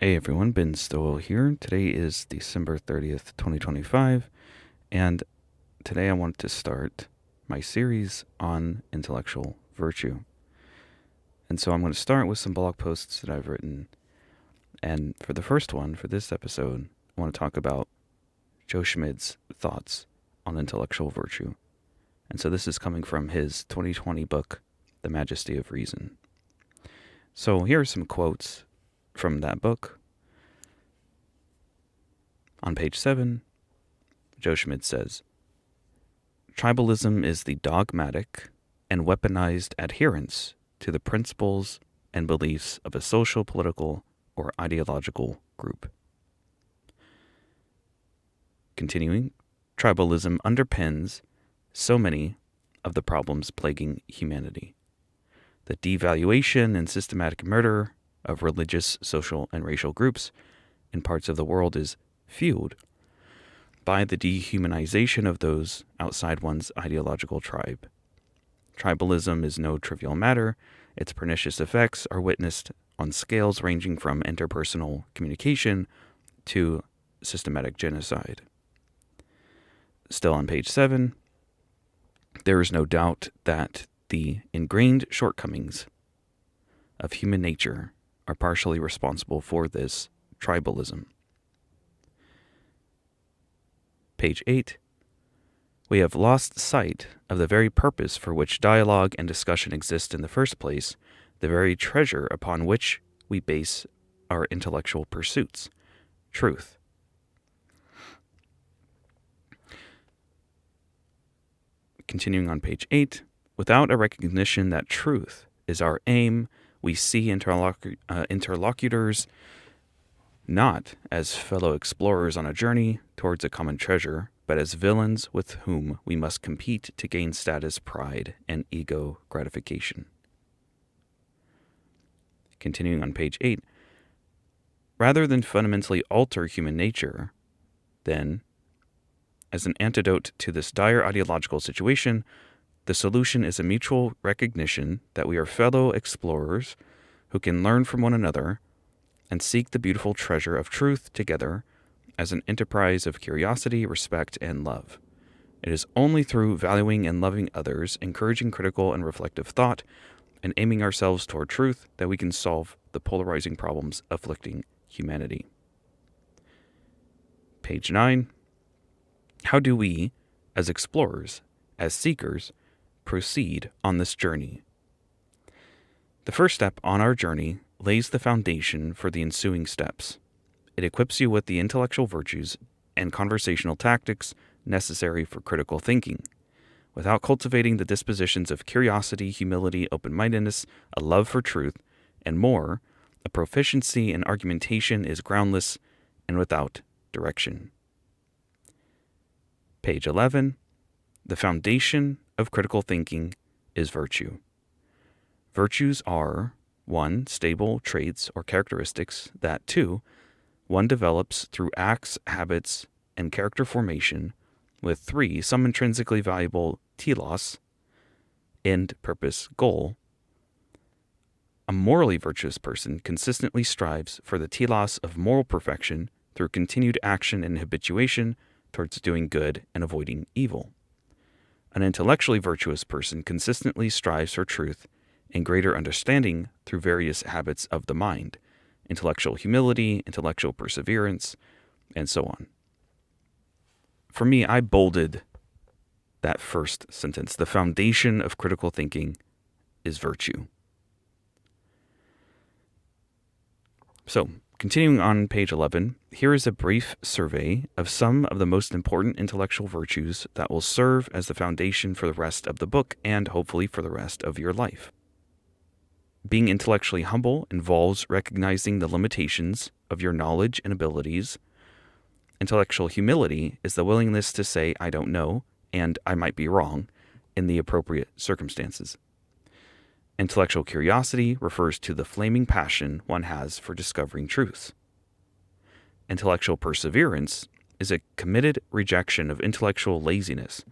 Hey everyone, Ben Stowell here. Today is December 30th, 2025, and today I want to start my series on intellectual virtue. And so I'm going to start with some blog posts that I've written. And for the first one, for this episode, I want to talk about Joe Schmid's thoughts on intellectual virtue. And so this is coming from his 2020 book, The Majesty of Reason. So here are some quotes from that book. On page 7, Joe Schmid says, "Tribalism is the dogmatic and weaponized adherence to the principles and beliefs of a social, political, or ideological group." Continuing, tribalism underpins so many of the problems plaguing humanity. The devaluation and systematic murder of religious, social, and racial groups in parts of the world is fueled by the dehumanization of those outside one's ideological tribe. Tribalism is no trivial matter. Its pernicious effects are witnessed on scales ranging from interpersonal communication to systematic genocide. Still on page 7, there is no doubt that the ingrained shortcomings of human nature are partially responsible for this tribalism. Page 8, we have lost sight of the very purpose for which dialogue and discussion exist in the first place, the very treasure upon which we base our intellectual pursuits, truth. Continuing on page 8, without a recognition that truth is our aim, we see interlocutors not as fellow explorers on a journey towards a common treasure, but as villains with whom we must compete to gain status, pride, and ego gratification. Continuing on page 8, rather than fundamentally alter human nature, then, as an antidote to this dire ideological situation, the solution is a mutual recognition that we are fellow explorers who can learn from one another and seek the beautiful treasure of truth together as an enterprise of curiosity, respect, and love. It is only through valuing and loving others, encouraging critical and reflective thought, and aiming ourselves toward truth that we can solve the polarizing problems afflicting humanity. Page 9. How do we, as explorers, as seekers, proceed on this journey? The first step on our journey lays the foundation for the ensuing steps. It equips you with the intellectual virtues and conversational tactics necessary for critical thinking. Without cultivating the dispositions of curiosity, humility, open-mindedness, a love for truth, and more, a proficiency in argumentation is groundless and without direction. Page 11. The foundation of critical thinking is virtue. Virtues are 1. Stable traits or characteristics that 2. One develops through acts, habits, and character formation, with 3. Some intrinsically valuable telos, end, purpose, goal. A morally virtuous person consistently strives for the telos of moral perfection through continued action and habituation towards doing good and avoiding evil. An intellectually virtuous person consistently strives for truth and greater understanding through various habits of the mind, intellectual humility, intellectual perseverance, and so on. For me, I bolded that first sentence. The foundation of critical thinking is virtue. So, continuing on page 11, here is a brief survey of some of the most important intellectual virtues that will serve as the foundation for the rest of the book and hopefully for the rest of your life. Being intellectually humble involves recognizing the limitations of your knowledge and abilities. Intellectual humility is the willingness to say, I don't know, and I might be wrong, in the appropriate circumstances. Intellectual curiosity refers to the flaming passion one has for discovering truths. Intellectual perseverance is a committed rejection of intellectual laziness.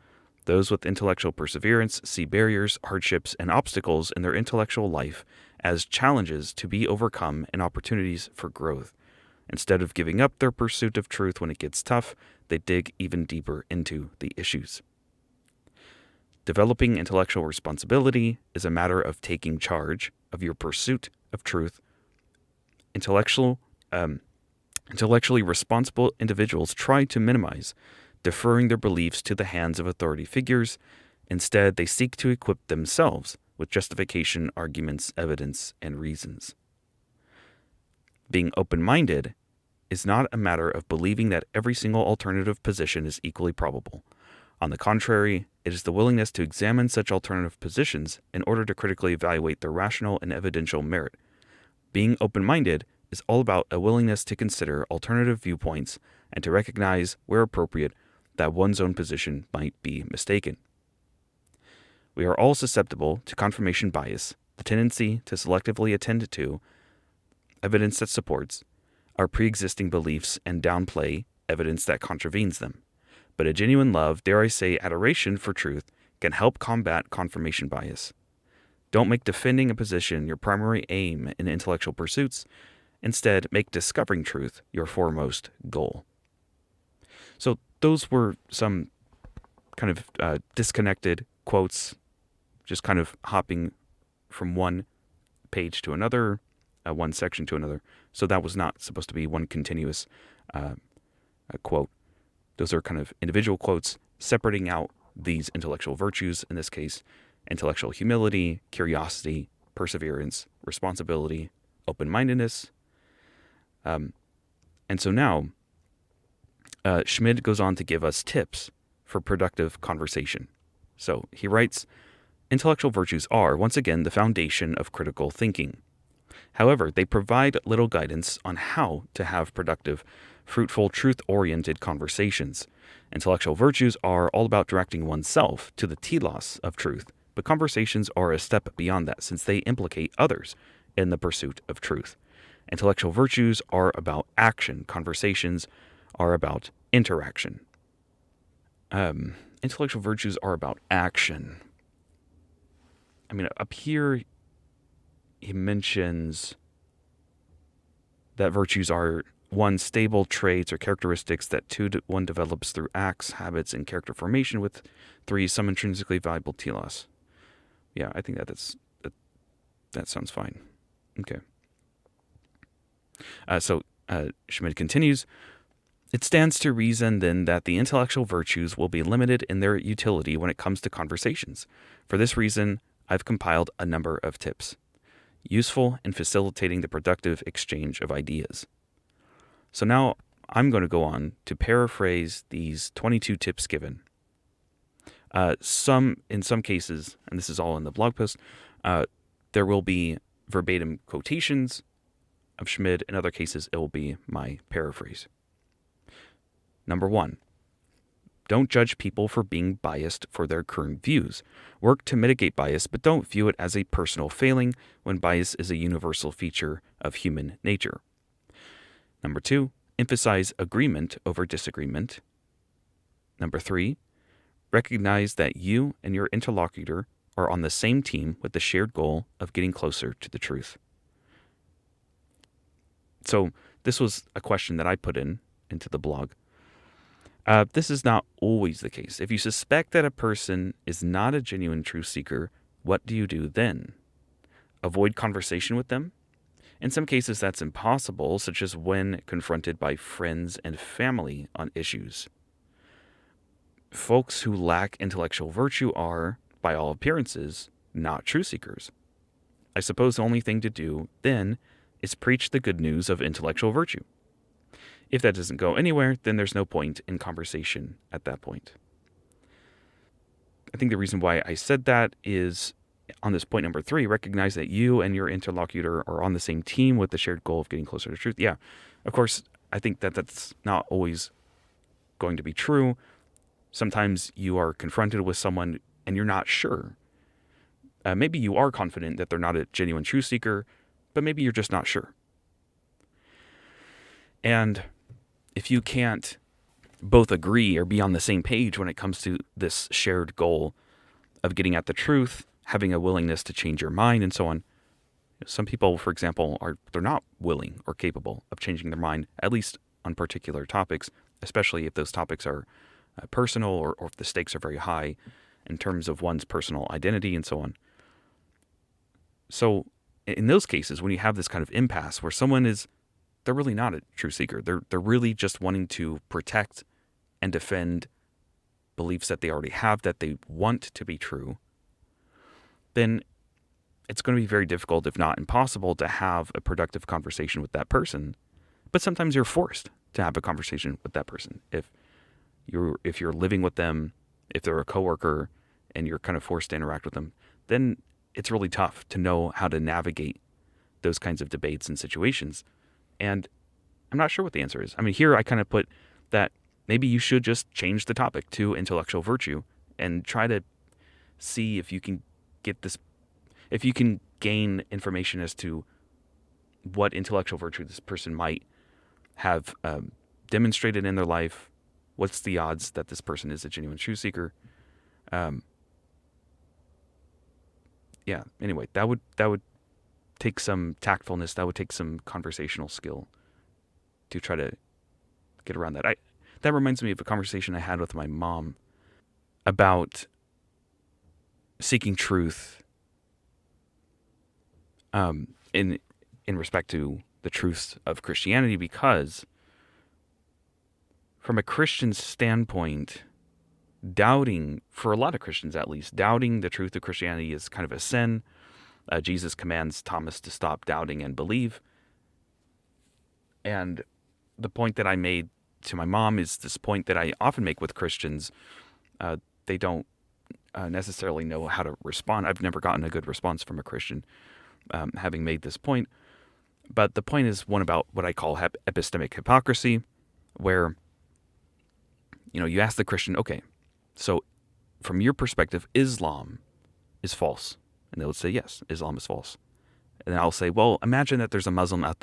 Those with intellectual perseverance see barriers, hardships, and obstacles in their intellectual life as challenges to be overcome and opportunities for growth. Instead of giving up their pursuit of truth when it gets tough, they dig even deeper into the issues. Developing intellectual responsibility is a matter of taking charge of your pursuit of truth. Intellectually responsible individuals try to minimize deferring their beliefs to the hands of authority figures. Instead, they seek to equip themselves with justification, arguments, evidence, and reasons. Being open-minded is not a matter of believing that every single alternative position is equally probable. On the contrary, it is the willingness to examine such alternative positions in order to critically evaluate their rational and evidential merit. Being open-minded is all about a willingness to consider alternative viewpoints and to recognize, where appropriate, that one's own position might be mistaken. We are all susceptible to confirmation bias, the tendency to selectively attend to evidence that supports our pre-existing beliefs and downplay evidence that contravenes them. But a genuine love, dare I say adoration for truth, can help combat confirmation bias. Don't make defending a position your primary aim in intellectual pursuits. Instead, make discovering truth your foremost goal. So those were some kind of disconnected quotes, just kind of hopping from one page to another, one section to another. So that was not supposed to be one continuous quote. Those are kind of individual quotes separating out these intellectual virtues, in this case, intellectual humility, curiosity, perseverance, responsibility, open-mindedness. And so now, Schmid goes on to give us tips for productive conversation. So he writes, intellectual virtues are, once again, the foundation of critical thinking. However, they provide little guidance on how to have productive, fruitful, truth-oriented conversations. Intellectual virtues are all about directing oneself to the telos of truth, but conversations are a step beyond that since they implicate others in the pursuit of truth. Intellectual virtues are about action. Conversations are about interaction. Intellectual virtues are about action. I mean, up here, he mentions that virtues are, one, stable traits or characteristics that one develops through acts, habits, and character formation, with 3, some intrinsically valuable telos. Yeah, I think that sounds fine. Okay. So Schmid continues, it stands to reason then that the intellectual virtues will be limited in their utility when it comes to conversations. For this reason, I've compiled a number of tips, useful in facilitating the productive exchange of ideas. So now I'm going to go on to paraphrase these 22 tips given. In some cases, and this is all in the blog post, there will be verbatim quotations of Schmid. In other cases, it will be my paraphrase. Number 1, don't judge people for being biased for their current views. Work to mitigate bias, but don't view it as a personal failing when bias is a universal feature of human nature. Number 2, emphasize agreement over disagreement. Number 3, recognize that you and your interlocutor are on the same team with the shared goal of getting closer to the truth. So this was a question that I put into the blog. This is not always the case. If you suspect that a person is not a genuine truth seeker, what do you do then? Avoid conversation with them? In some cases, that's impossible, such as when confronted by friends and family on issues. Folks who lack intellectual virtue are, by all appearances, not truth seekers. I suppose the only thing to do then is preach the good news of intellectual virtue. If that doesn't go anywhere, then there's no point in conversation at that point. I think the reason why I said that is on this point number 3, recognize that you and your interlocutor are on the same team with the shared goal of getting closer to truth. Yeah, of course, I think that that's not always going to be true. Sometimes you are confronted with someone and you're not sure. Maybe you are confident that they're not a genuine truth seeker, but maybe you're just not sure. And if you can't both agree or be on the same page when it comes to this shared goal of getting at the truth, having a willingness to change your mind and so on, Some people, for example, they're not willing or capable of changing their mind, at least on particular topics, especially if those topics are personal or if the stakes are very high in terms of one's personal identity and so on. So in those cases, when you have this kind of impasse where they're really not a true seeker. They're really just wanting to protect and defend beliefs that they already have that they want to be true, then it's going to be very difficult, if not impossible, to have a productive conversation with that person. But sometimes you're forced to have a conversation with that person. If you're living with them, if they're a coworker and you're kind of forced to interact with them, then it's really tough to know how to navigate those kinds of debates and situations. And I'm not sure what the answer is. I mean, here I kind of put that maybe you should just change the topic to intellectual virtue and try to see if you can gain information as to what intellectual virtue this person might have demonstrated in their life. What's the odds that this person is a genuine truth seeker? Anyway, that would take some tactfulness. That would take some conversational skill to try to get around that. That reminds me of a conversation I had with my mom about seeking truth in respect to the truths of Christianity, because from a Christian standpoint, for a lot of Christians at least, doubting the truth of Christianity is kind of a sin. Jesus commands Thomas to stop doubting and believe. And the point that I made to my mom is this point that I often make with Christians. They don't necessarily know how to respond. I've never gotten a good response from a Christian having made this point. But the point is one about what I call epistemic hypocrisy, where you ask the Christian, okay, so from your perspective, Islam is false. And they would say, yes, Islam is false. And then I'll say, well, imagine that there's a Muslim out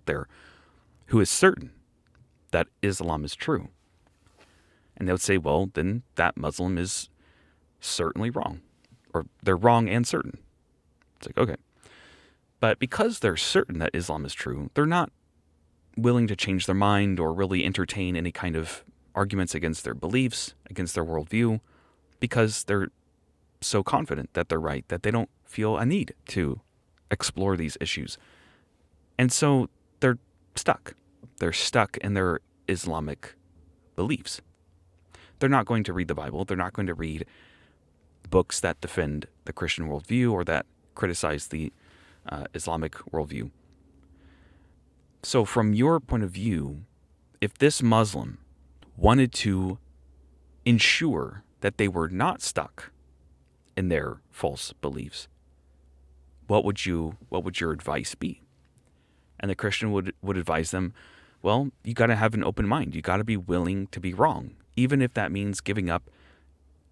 there who is certain that Islam is true. And they would say, well, then that Muslim is certainly wrong. Or they're wrong and certain. It's like, okay. But because they're certain that Islam is true, they're not willing to change their mind or really entertain any kind of arguments against their beliefs, against their worldview, because they're so confident that they're right that they don't feel a need to explore these issues. And so they're stuck. They're stuck in their Islamic beliefs. They're not going to read the Bible. They're not going to read books that defend the Christian worldview or that criticize the Islamic worldview. So from your point of view, if this Muslim wanted to ensure that they were not stuck in their false beliefs, what would your advice be? And the Christian would advise them, well, you got to have an open mind. You got to be willing to be wrong, even if that means giving up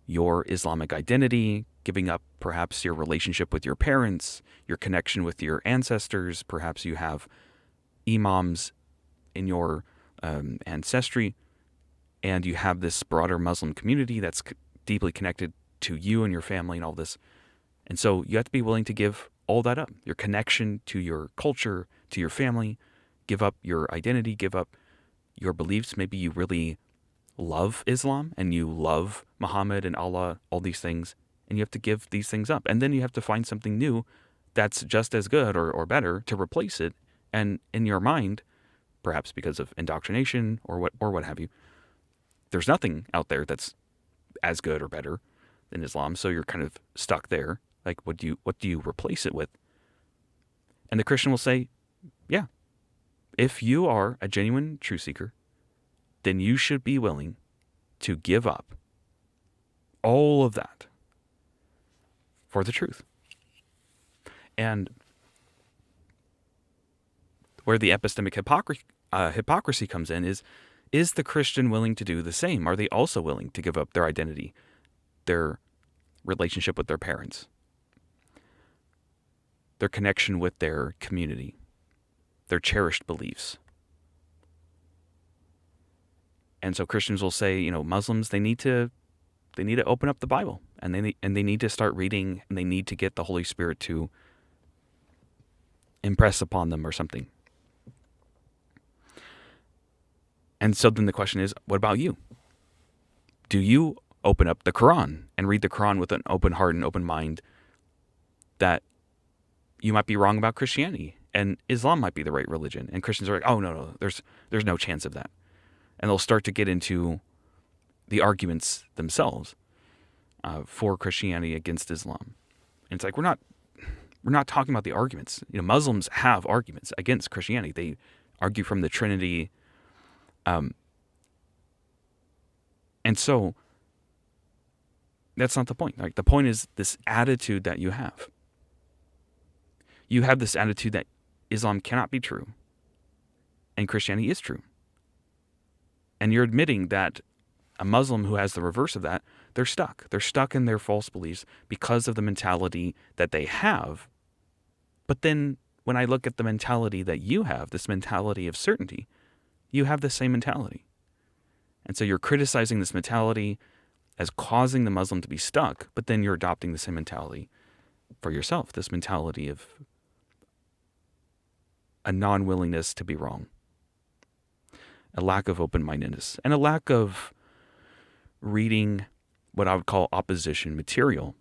your Islamic identity, giving up perhaps your relationship with your parents, your connection with your ancestors. Perhaps you have imams in your ancestry, and you have this broader Muslim community that's deeply connected to you and your family and all this. And so you have to be willing to give all that up, your connection to your culture, to your family, give up your identity, give up your beliefs. Maybe you really love Islam and you love Muhammad and Allah, all these things, and you have to give these things up. And then you have to find something new that's just as good or better to replace it. And in your mind, perhaps because of indoctrination or what have you, there's nothing out there that's as good or better than Islam, so you're kind of stuck there. Like, what do you replace it with? And the Christian will say, yeah, if you are a genuine truth seeker, then you should be willing to give up all of that for the truth. And where the epistemic hypocrisy comes in is the Christian willing to do the same? Are they also willing to give up their identity, their relationship with their parents, their connection with their community, their cherished beliefs? And so Christians will say, Muslims, they need to open up the Bible, and they need to start reading, and they need to get the Holy Spirit to impress upon them or something. And so then the question is, what about you? Do you open up the Quran and read the Quran with an open heart and open mind that you might be wrong about Christianity and Islam might be the right religion? And Christians are like, oh, no, there's no chance of that. And they'll start to get into the arguments themselves for Christianity against Islam. And it's like, we're not talking about the arguments. Muslims have arguments against Christianity. They argue from the Trinity. And so that's not the point. Like, the point is this attitude that you have. You have this attitude that Islam cannot be true and Christianity is true. And you're admitting that a Muslim who has the reverse of that, they're stuck. They're stuck in their false beliefs because of the mentality that they have. But then when I look at the mentality that you have, this mentality of certainty, you have the same mentality. And so you're criticizing this mentality as causing the Muslim to be stuck, but then you're adopting the same mentality for yourself, this mentality of a non-willingness to be wrong, a lack of open-mindedness, and a lack of reading what I would call opposition material,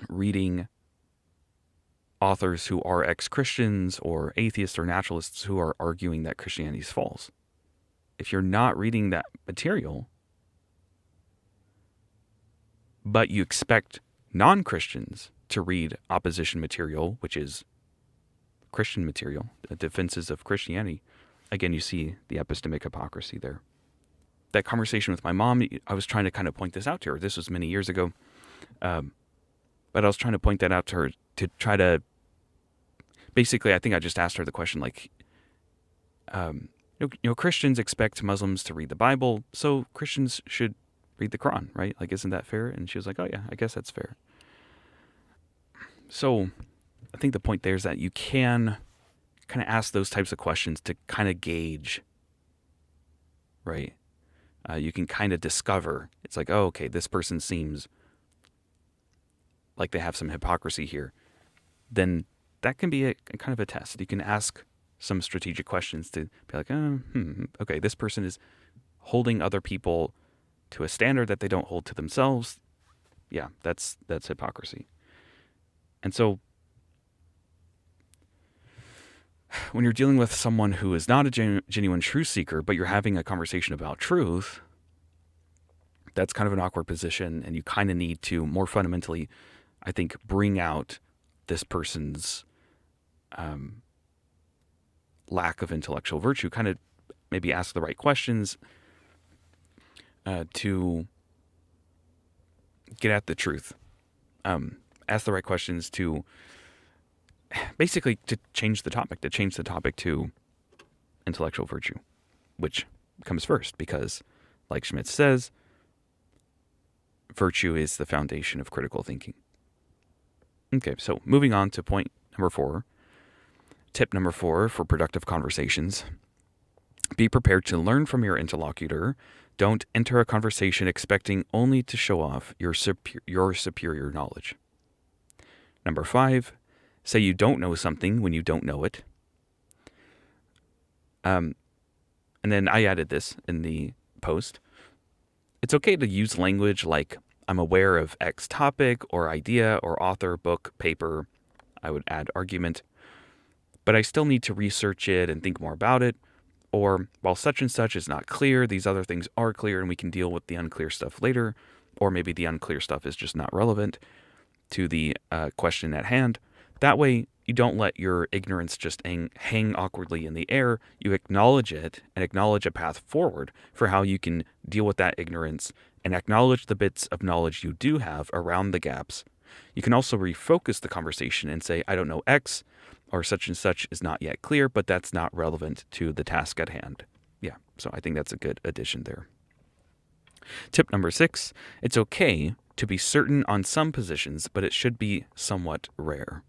reading authors who are ex-Christians or atheists or naturalists who are arguing that Christianity is false. If you're not reading that material, but you expect non-Christians to read opposition material, which is Christian material, defenses of Christianity, again, you see the epistemic hypocrisy there. That conversation with my mom, I was trying to kind of point this out to her. This was many years ago. But I was trying to point that out to her to try to, basically, I think I just asked her the question, like, Christians expect Muslims to read the Bible, so Christians should read the Quran, right? Like, isn't that fair? And she was like, oh yeah, I guess that's fair. So I think the point there is that you can kind of ask those types of questions to kind of gauge, right? You can kind of discover, it's like, oh, okay, this person seems like they have some hypocrisy here. Then that can be a kind of a test. You can ask some strategic questions to be like, okay, this person is holding other people to a standard that they don't hold to themselves. Yeah, that's hypocrisy. And so when you're dealing with someone who is not a genuine truth seeker, but you're having a conversation about truth, that's kind of an awkward position, and you kind of need to more fundamentally, I think, bring out this person's lack of intellectual virtue, kind of maybe ask the right questions to get at the truth. Ask the right questions to basically to change the topic to intellectual virtue, which comes first because, like Schmid says, virtue is the foundation of critical thinking. Okay, so moving on to point number 4. Tip number 4 for productive conversations. Be prepared to learn from your interlocutor. Don't enter a conversation expecting only to show off your superior knowledge. Number 5, say you don't know something when you don't know it. And then I added this in the post. It's okay to use language like, I'm aware of X topic or idea or author, book, paper. I would add argument. But I still need to research it and think more about it. Or, while such and such is not clear, these other things are clear and we can deal with the unclear stuff later. Or maybe the unclear stuff is just not relevant to the question at hand. That way, you don't let your ignorance just hang awkwardly in the air. You acknowledge it and acknowledge a path forward for how you can deal with that ignorance and acknowledge the bits of knowledge you do have around the gaps. You can also refocus the conversation and say, I don't know X, or such and such is not yet clear, but that's not relevant to the task at hand. Yeah, so I think that's a good addition there. Tip number 6, it's okay to be certain on some positions, but it should be somewhat rare.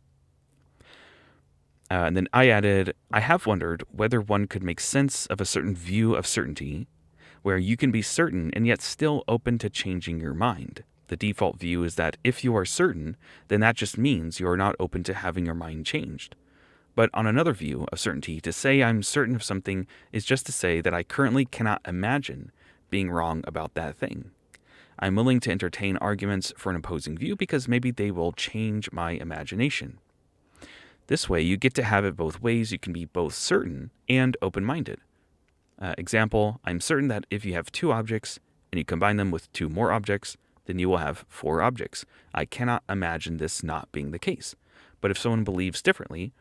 And then I added, I have wondered whether one could make sense of a certain view of certainty where you can be certain and yet still open to changing your mind. The default view is that if you are certain, then that just means you are not open to having your mind changed. But on another view of certainty, to say I'm certain of something is just to say that I currently cannot imagine being wrong about that thing. I'm willing to entertain arguments for an opposing view because maybe they will change my imagination. This way, you get to have it both ways. You can be both certain and open-minded. Example, I'm certain that if you have two objects and you combine them with two more objects, then you will have four objects. I cannot imagine this not being the case. But if someone believes differently,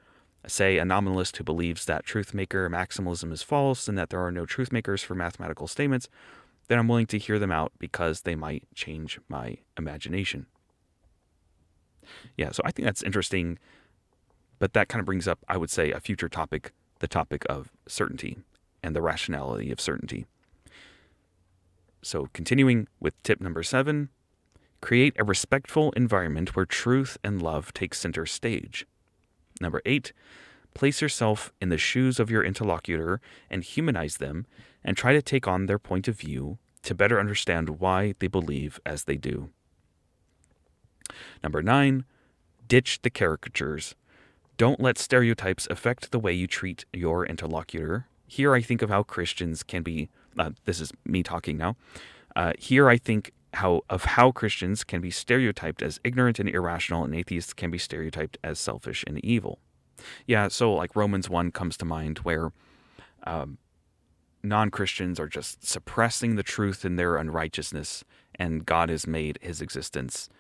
say a nominalist who believes that truth-maker maximalism is false and that there are no truth makers for mathematical statements, then I'm willing to hear them out because they might change my imagination. Yeah, so I think that's interesting, but that kind of brings up, I would say, a future topic, the topic of certainty and the rationality of certainty. So continuing with tip number 7, create a respectful environment where truth and love take center stage. Number 8, place yourself in the shoes of your interlocutor and humanize them and try to take on their point of view to better understand why they believe as they do. Number 9, ditch the caricatures. Don't let stereotypes affect the way you treat your interlocutor. Here I think of how Christians can be, this is me talking now. Here I think how Christians can be stereotyped as ignorant and irrational, and atheists can be stereotyped as selfish and evil. Yeah, so like Romans 1 comes to mind, where non-Christians are just suppressing the truth in their unrighteousness, and God has made his existence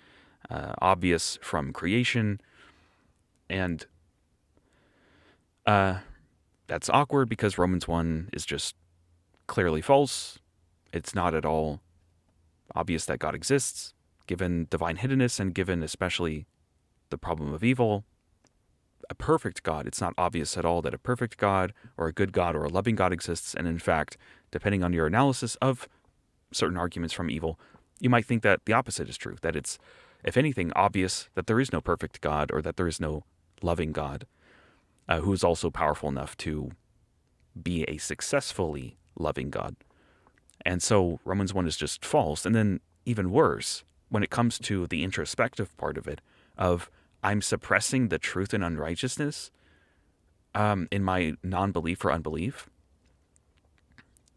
obvious from creation. And that's awkward because Romans 1 is just clearly false. It's not at all obvious that God exists, given divine hiddenness and given especially the problem of evil. A perfect God, it's not obvious at all that a perfect God or a good God or a loving God exists. And in fact, depending on your analysis of certain arguments from evil, you might think that the opposite is true, that it's, if anything, obvious that there is no perfect God or that there is no loving God who is also powerful enough to be a successfully loving God. And so Romans 1 is just false. And then even worse, when it comes to the introspective part of it, of I'm suppressing the truth and unrighteousness in my non-belief or unbelief.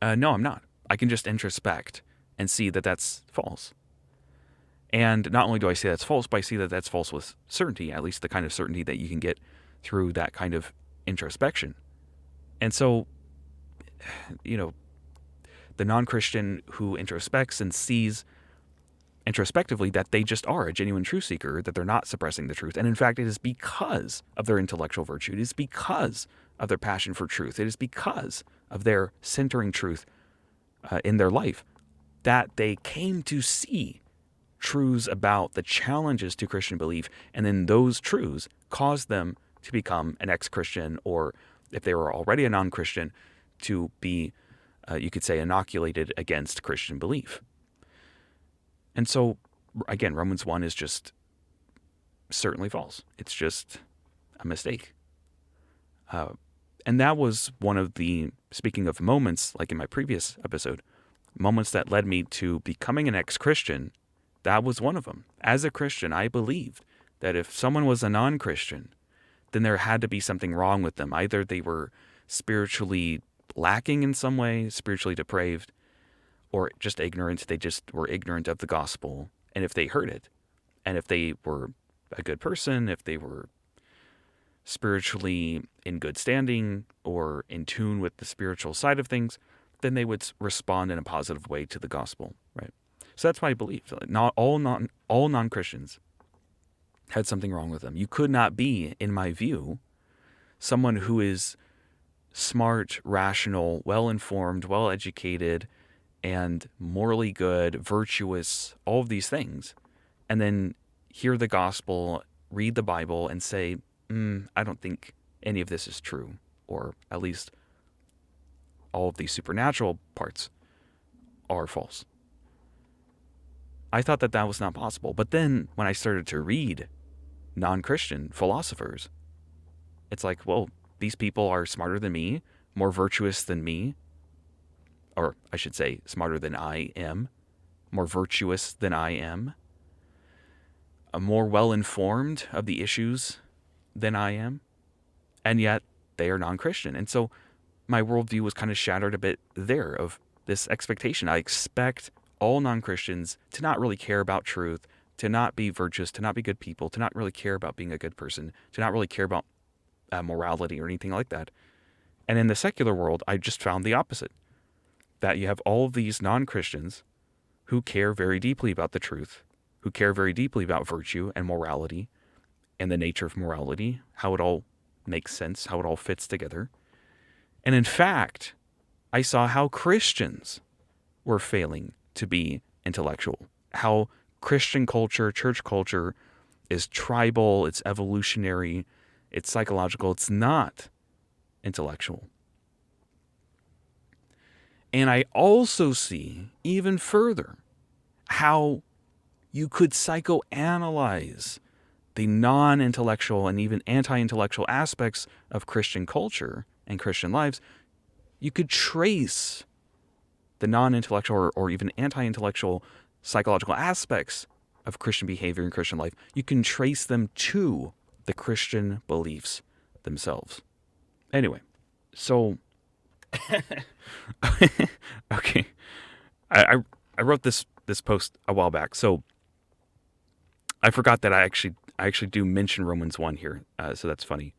No, I'm not. I can just introspect and see that that's false. And not only do I say that's false, but I see that that's false with certainty, at least the kind of certainty that you can get through that kind of introspection. And so, the non-Christian who introspects and sees introspectively that they just are a genuine truth seeker, that they're not suppressing the truth. And in fact, it is because of their intellectual virtue. It is because of their passion for truth. It is because of their centering truth in their life that they came to see truths about the challenges to Christian belief. And then those truths caused them to become an ex-Christian, or if they were already a non-Christian, to be, you could say, inoculated against Christian belief. And so, again, Romans 1 is just certainly false. It's just a mistake. And that was one of the, speaking of moments, like in my previous episode, moments that led me to becoming an ex-Christian. That was one of them. As a Christian, I believed that if someone was a non-Christian, then there had to be something wrong with them. Either they were spiritually lacking in some way, spiritually depraved, or just ignorant. They just were ignorant of the gospel. And if they heard it, and if they were a good person, if they were spiritually in good standing or in tune with the spiritual side of things, then they would respond in a positive way to the gospel, right? So that's why I believe not all non-Christians had something wrong with them. You could not be, in my view, someone who is smart, rational, well-informed, well-educated, and morally good, virtuous, all of these things, and then hear the gospel, read the Bible, and say, I don't think any of this is true, or at least all of these supernatural parts are false. I thought that that was not possible. But then when I started to read non-Christian philosophers, it's like, well, these people are smarter than me, more virtuous than me, or I should say smarter than I am, more virtuous than I am, more well-informed of the issues than I am. and yet they are non-Christian. And so my worldview was kind of shattered a bit there of this expectation. I expect all non-Christians to not really care about truth, to not be virtuous, to not be good people, to not really care about being a good person, to not really care about morality or anything like that. And in the secular world, I just found the opposite. That you have all of these non-Christians who care very deeply about the truth, who care very deeply about virtue and morality and the nature of morality, how it all makes sense, how it all fits together. And in fact, I saw how Christians were failing to be intellectual, how Christian culture, church culture is tribal, it's evolutionary, it's psychological, it's not intellectual. And I also see even further how you could psychoanalyze the non-intellectual and even anti-intellectual aspects of Christian culture and Christian lives. You could trace the non-intellectual or even anti-intellectual psychological aspects of Christian behavior and Christian life. You can trace them to the Christian beliefs themselves. Anyway, so okay, I wrote this post a while back, so I forgot that I actually do mention Romans 1 here, so that's funny.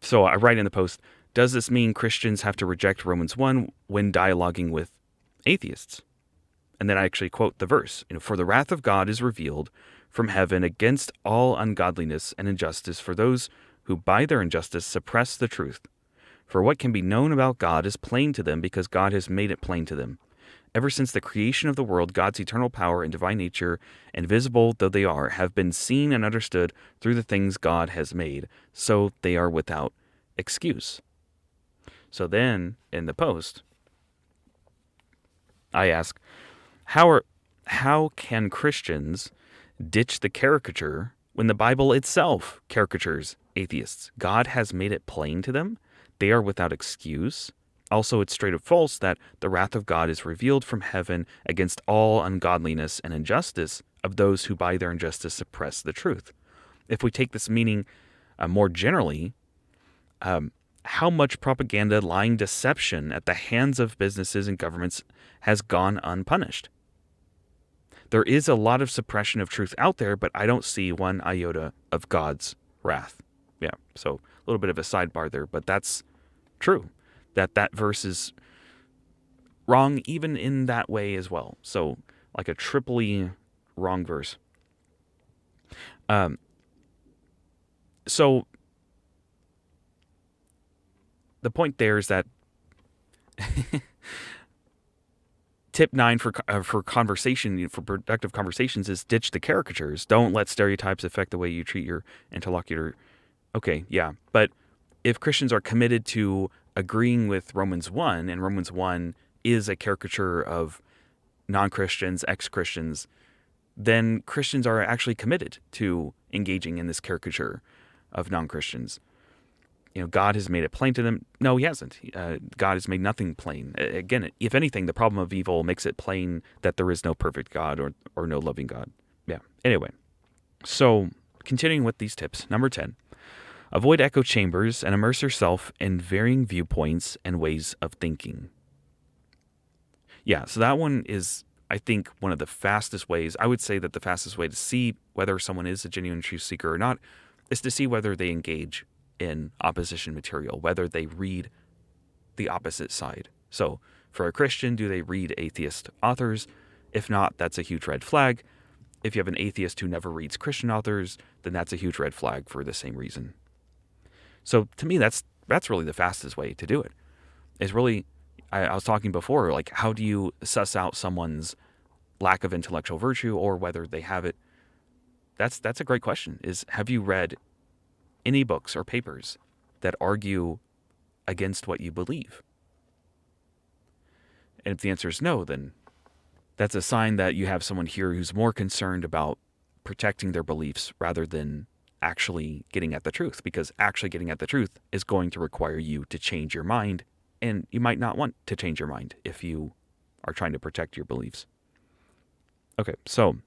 So I write in the post, does this mean Christians have to reject Romans 1 when dialoguing with atheists? And then I actually quote the verse, for the wrath of God is revealed from heaven against all ungodliness and injustice for those who by their injustice suppress the truth. For what can be known about God is plain to them because God has made it plain to them. Ever since the creation of the world, God's eternal power and divine nature, invisible though they are, have been seen and understood through the things God has made, so they are without excuse. So then, in the post, I ask, how can Christians ditch the caricature when the Bible itself caricatures atheists? God has made it plain to them. They are without excuse. Also, it's straight up false that the wrath of God is revealed from heaven against all ungodliness and injustice of those who by their injustice suppress the truth. If we take this meaning more generally, how much propaganda, lying, deception at the hands of businesses and governments has gone unpunished? There is a lot of suppression of truth out there, but I don't see one iota of God's wrath. Yeah, so a little bit of a sidebar there, but that's true. That verse is wrong even in that way as well. So like a triply wrong verse. So the point there is that tip 9 for conversation, for productive conversations, is ditch the caricatures. Don't let stereotypes affect the way you treat your interlocutor. Okay, yeah. But if Christians are committed to agreeing with Romans 1, and Romans 1 is a caricature of non-Christians, ex-Christians, then Christians are actually committed to engaging in this caricature of non-Christians. God has made it plain to them. No, he hasn't. God has made nothing plain. Again, if anything, the problem of evil makes it plain that there is no perfect God or no loving God. Yeah. Anyway, so continuing with these tips. Number 10, avoid echo chambers and immerse yourself in varying viewpoints and ways of thinking. Yeah, so that one is, I think, one of the fastest ways. I would say that the fastest way to see whether someone is a genuine truth seeker or not is to see whether they engage in opposition material, whether they read the opposite side. So for a Christian, do they read atheist authors? If not, that's a huge red flag. If you have an atheist who never reads Christian authors, then that's a huge red flag for the same reason. So to me, that's really the fastest way to do it. Is really, I was talking before, like how do you suss out someone's lack of intellectual virtue or whether they have it? That's a great question. Is have you read any books or papers that argue against what you believe? And if the answer is no, then that's a sign that you have someone here who's more concerned about protecting their beliefs rather than actually getting at the truth, because actually getting at the truth is going to require you to change your mind, and you might not want to change your mind if you are trying to protect your beliefs. Okay, so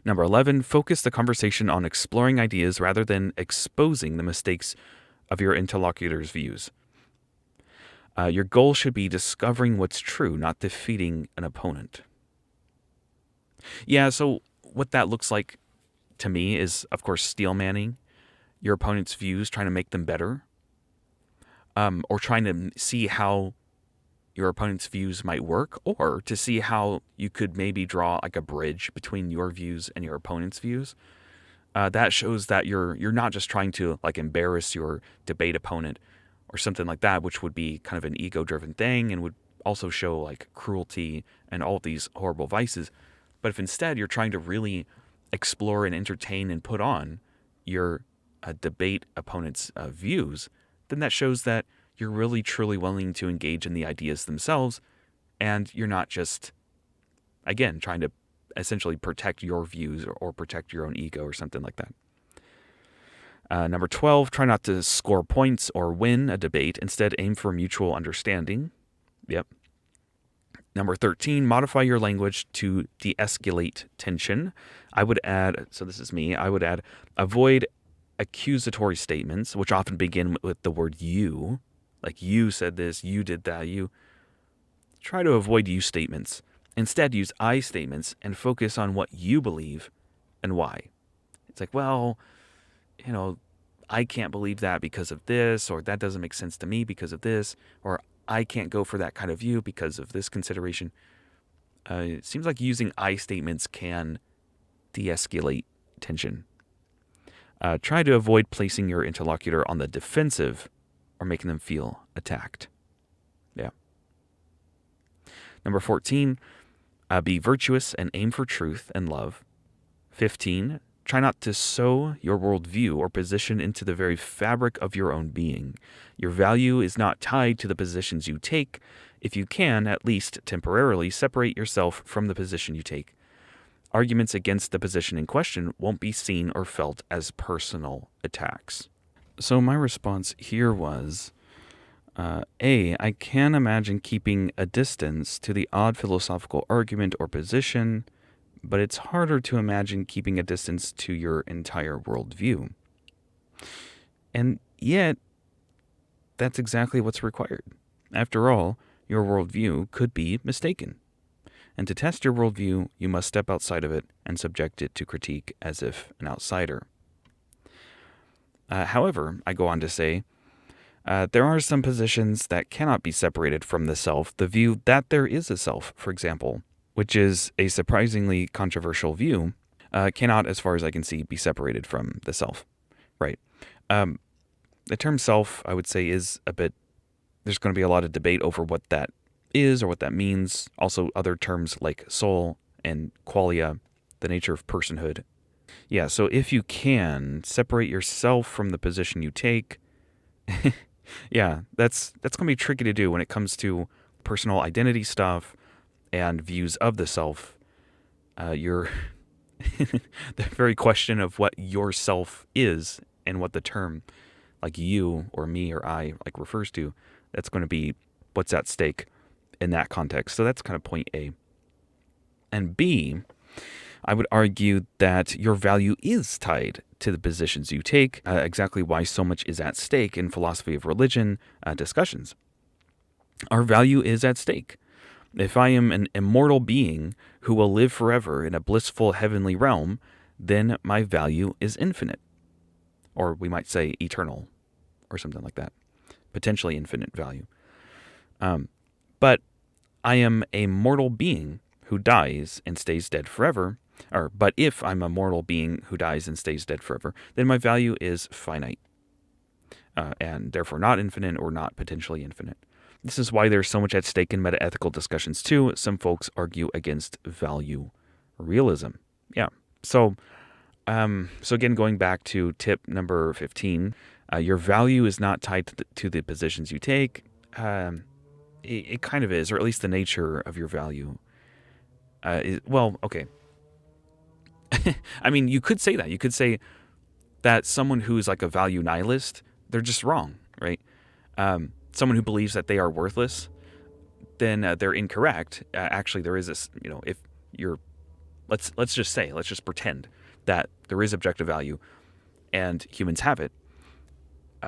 Number 11, focus the conversation on exploring ideas rather than exposing the mistakes of your interlocutor's views. Your goal should be discovering what's true, not defeating an opponent. Yeah, so what that looks like to me is, of course, steel manning your opponent's views, trying to make them better, or trying to see how your opponent's views might work, or to see how you could maybe draw like a bridge between your views and your opponent's views. That shows that you're not just trying to like embarrass your debate opponent or something like that, which would be kind of an ego-driven thing and would also show like cruelty and all of these horrible vices. But if instead you're trying to really explore and entertain and put on your debate opponent's views, then that shows that you're really truly willing to engage in the ideas themselves, and you're not just, again, trying to essentially protect your views or protect your own ego or something like that. Number 12, try not to score points or win a debate. Instead, aim for mutual understanding. Yep. Number 13, modify your language to de-escalate tension. I would add, so this is me, I would add, avoid accusatory statements, which often begin with the word you. Like, you said this, you did that, you. Try to avoid you statements. Instead, use I statements and focus on what you believe and why. It's like, well, I can't believe that because of this, or that doesn't make sense to me because of this, or I can't go for that kind of view because of this consideration. It seems like using I statements can de-escalate tension. Try to avoid placing your interlocutor on the defensive or making them feel attacked. Yeah. Number 14, be virtuous and aim for truth and love. 15, try not to sew your worldview or position into the very fabric of your own being. Your value is not tied to the positions you take. If you can, at least temporarily, separate yourself from the position you take. Arguments against the position in question won't be seen or felt as personal attacks. So my response here was, I can imagine keeping a distance to the odd philosophical argument or position, but it's harder to imagine keeping a distance to your entire worldview. And yet, that's exactly what's required. After all, your worldview could be mistaken. And to test your worldview, you must step outside of it and subject it to critique as if an outsider. However, I go on to say, there are some positions that cannot be separated from the self, the view that there is a self, for example, which is a surprisingly controversial view, cannot, as far as I can see, be separated from the self. Right. The term self, I would say, is a bit, there's going to be a lot of debate over what that is or what that means. Also, other terms like soul and qualia, the nature of personhood. Yeah, so if you can separate yourself from the position you take, yeah, that's going to be tricky to do when it comes to personal identity stuff and views of the self. The very question of what your self is and what the term like you or me or I like refers to, that's going to be what's at stake in that context. So that's kind of point A. And B, I would argue that your value is tied to the positions you take, exactly why so much is at stake in philosophy of religion discussions. Our value is at stake. If I am an immortal being who will live forever in a blissful heavenly realm, then my value is infinite. Or we might say eternal, or something like that. Potentially infinite value. But I am a mortal being who dies and stays dead forever. But if I'm a mortal being who dies and stays dead forever, then my value is finite. And therefore not infinite or not potentially infinite. This is why there's so much at stake in metaethical discussions too. Some folks argue against value realism. Yeah. So again, going back to tip number 15, your value is not tied to the positions you take. It kind of is, or at least the nature of your value. Okay. I mean, you could say that. You could say that someone who is like a value nihilist, they're just wrong, right? Someone who believes that they are worthless, then they're incorrect. Actually, there is this, if you're let's just pretend that there is objective value and humans have it,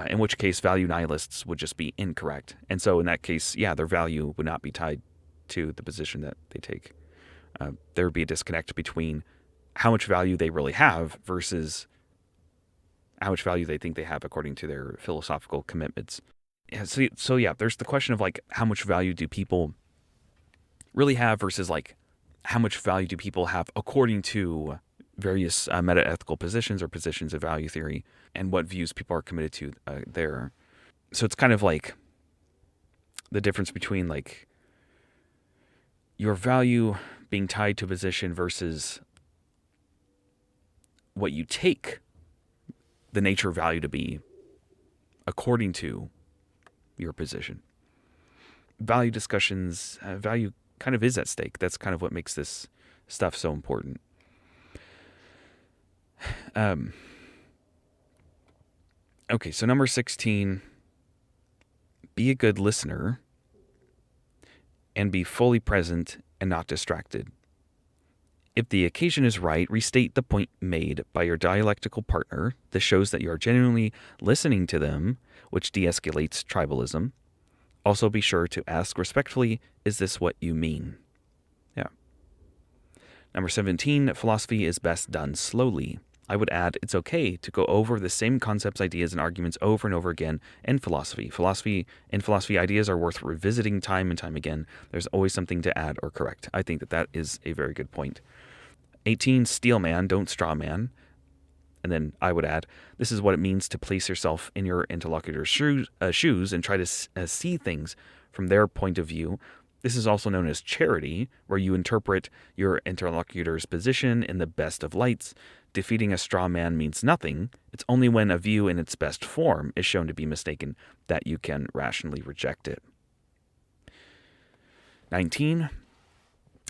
in which case value nihilists would just be incorrect. And so in that case, yeah, their value would not be tied to the position that they take. There would be a disconnect between how much value they really have versus how much value they think they have according to their philosophical commitments. Yeah, so yeah, there's the question of like how much value do people really have versus like how much value do people have according to various meta-ethical positions or positions of value theory, and what views people are committed to there. So it's kind of like the difference between like your value being tied to a position versus what you take the nature of value to be according to your position. Value discussions, value kind of is at stake. That's kind of what makes this stuff so important. Okay, so number 16, be a good listener and be fully present and not distracted. If the occasion is right, restate the point made by your dialectical partner. This shows that you are genuinely listening to them, which de-escalates tribalism. Also be sure to ask respectfully, is this what you mean? Yeah. Number 17, philosophy is best done slowly. I would add it's okay to go over the same concepts, ideas, and arguments over and over again in philosophy. In philosophy, ideas are worth revisiting time and time again. There's always something to add or correct. I think that is a very good point. 18, steel man, don't straw man. And then I would add, this is what it means to place yourself in your interlocutor's shoes and try to see things from their point of view. This is also known as charity, where you interpret your interlocutor's position in the best of lights. Defeating a straw man means nothing. It's only when a view in its best form is shown to be mistaken that you can rationally reject it. 19,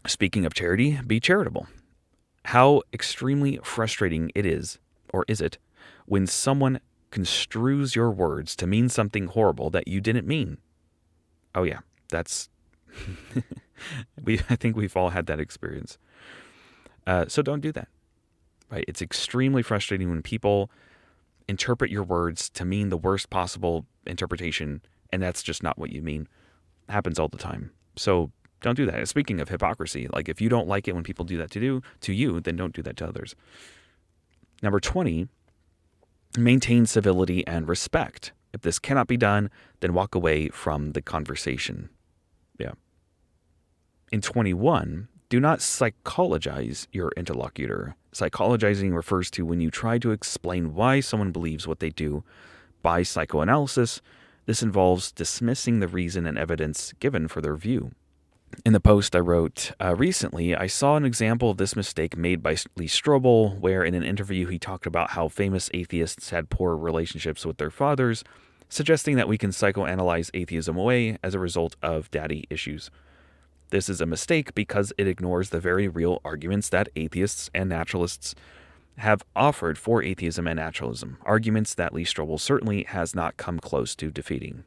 speaking of charity, be charitable. How extremely frustrating it is, or is it, when someone construes your words to mean something horrible that you didn't mean. Oh yeah, that's I think we've all had that experience. So don't do that. Right? It's extremely frustrating when people interpret your words to mean the worst possible interpretation, and that's just not what you mean. It happens all the time. So don't do that. Speaking of hypocrisy, like if you don't like it when people do that to you, then don't do that to others. Number 20, maintain civility and respect. If this cannot be done, then walk away from the conversation. Yeah. In 21, do not psychologize your interlocutor. Psychologizing refers to when you try to explain why someone believes what they do by psychoanalysis. This involves dismissing the reason and evidence given for their view. In the post I wrote, recently I saw an example of this mistake made by Lee Strobel, where in an interview he talked about how famous atheists had poor relationships with their fathers, suggesting that we can psychoanalyze atheism away as a result of daddy issues. This is a mistake because it ignores the very real arguments that atheists and naturalists have offered for atheism and naturalism, arguments that Lee Strobel certainly has not come close to defeating.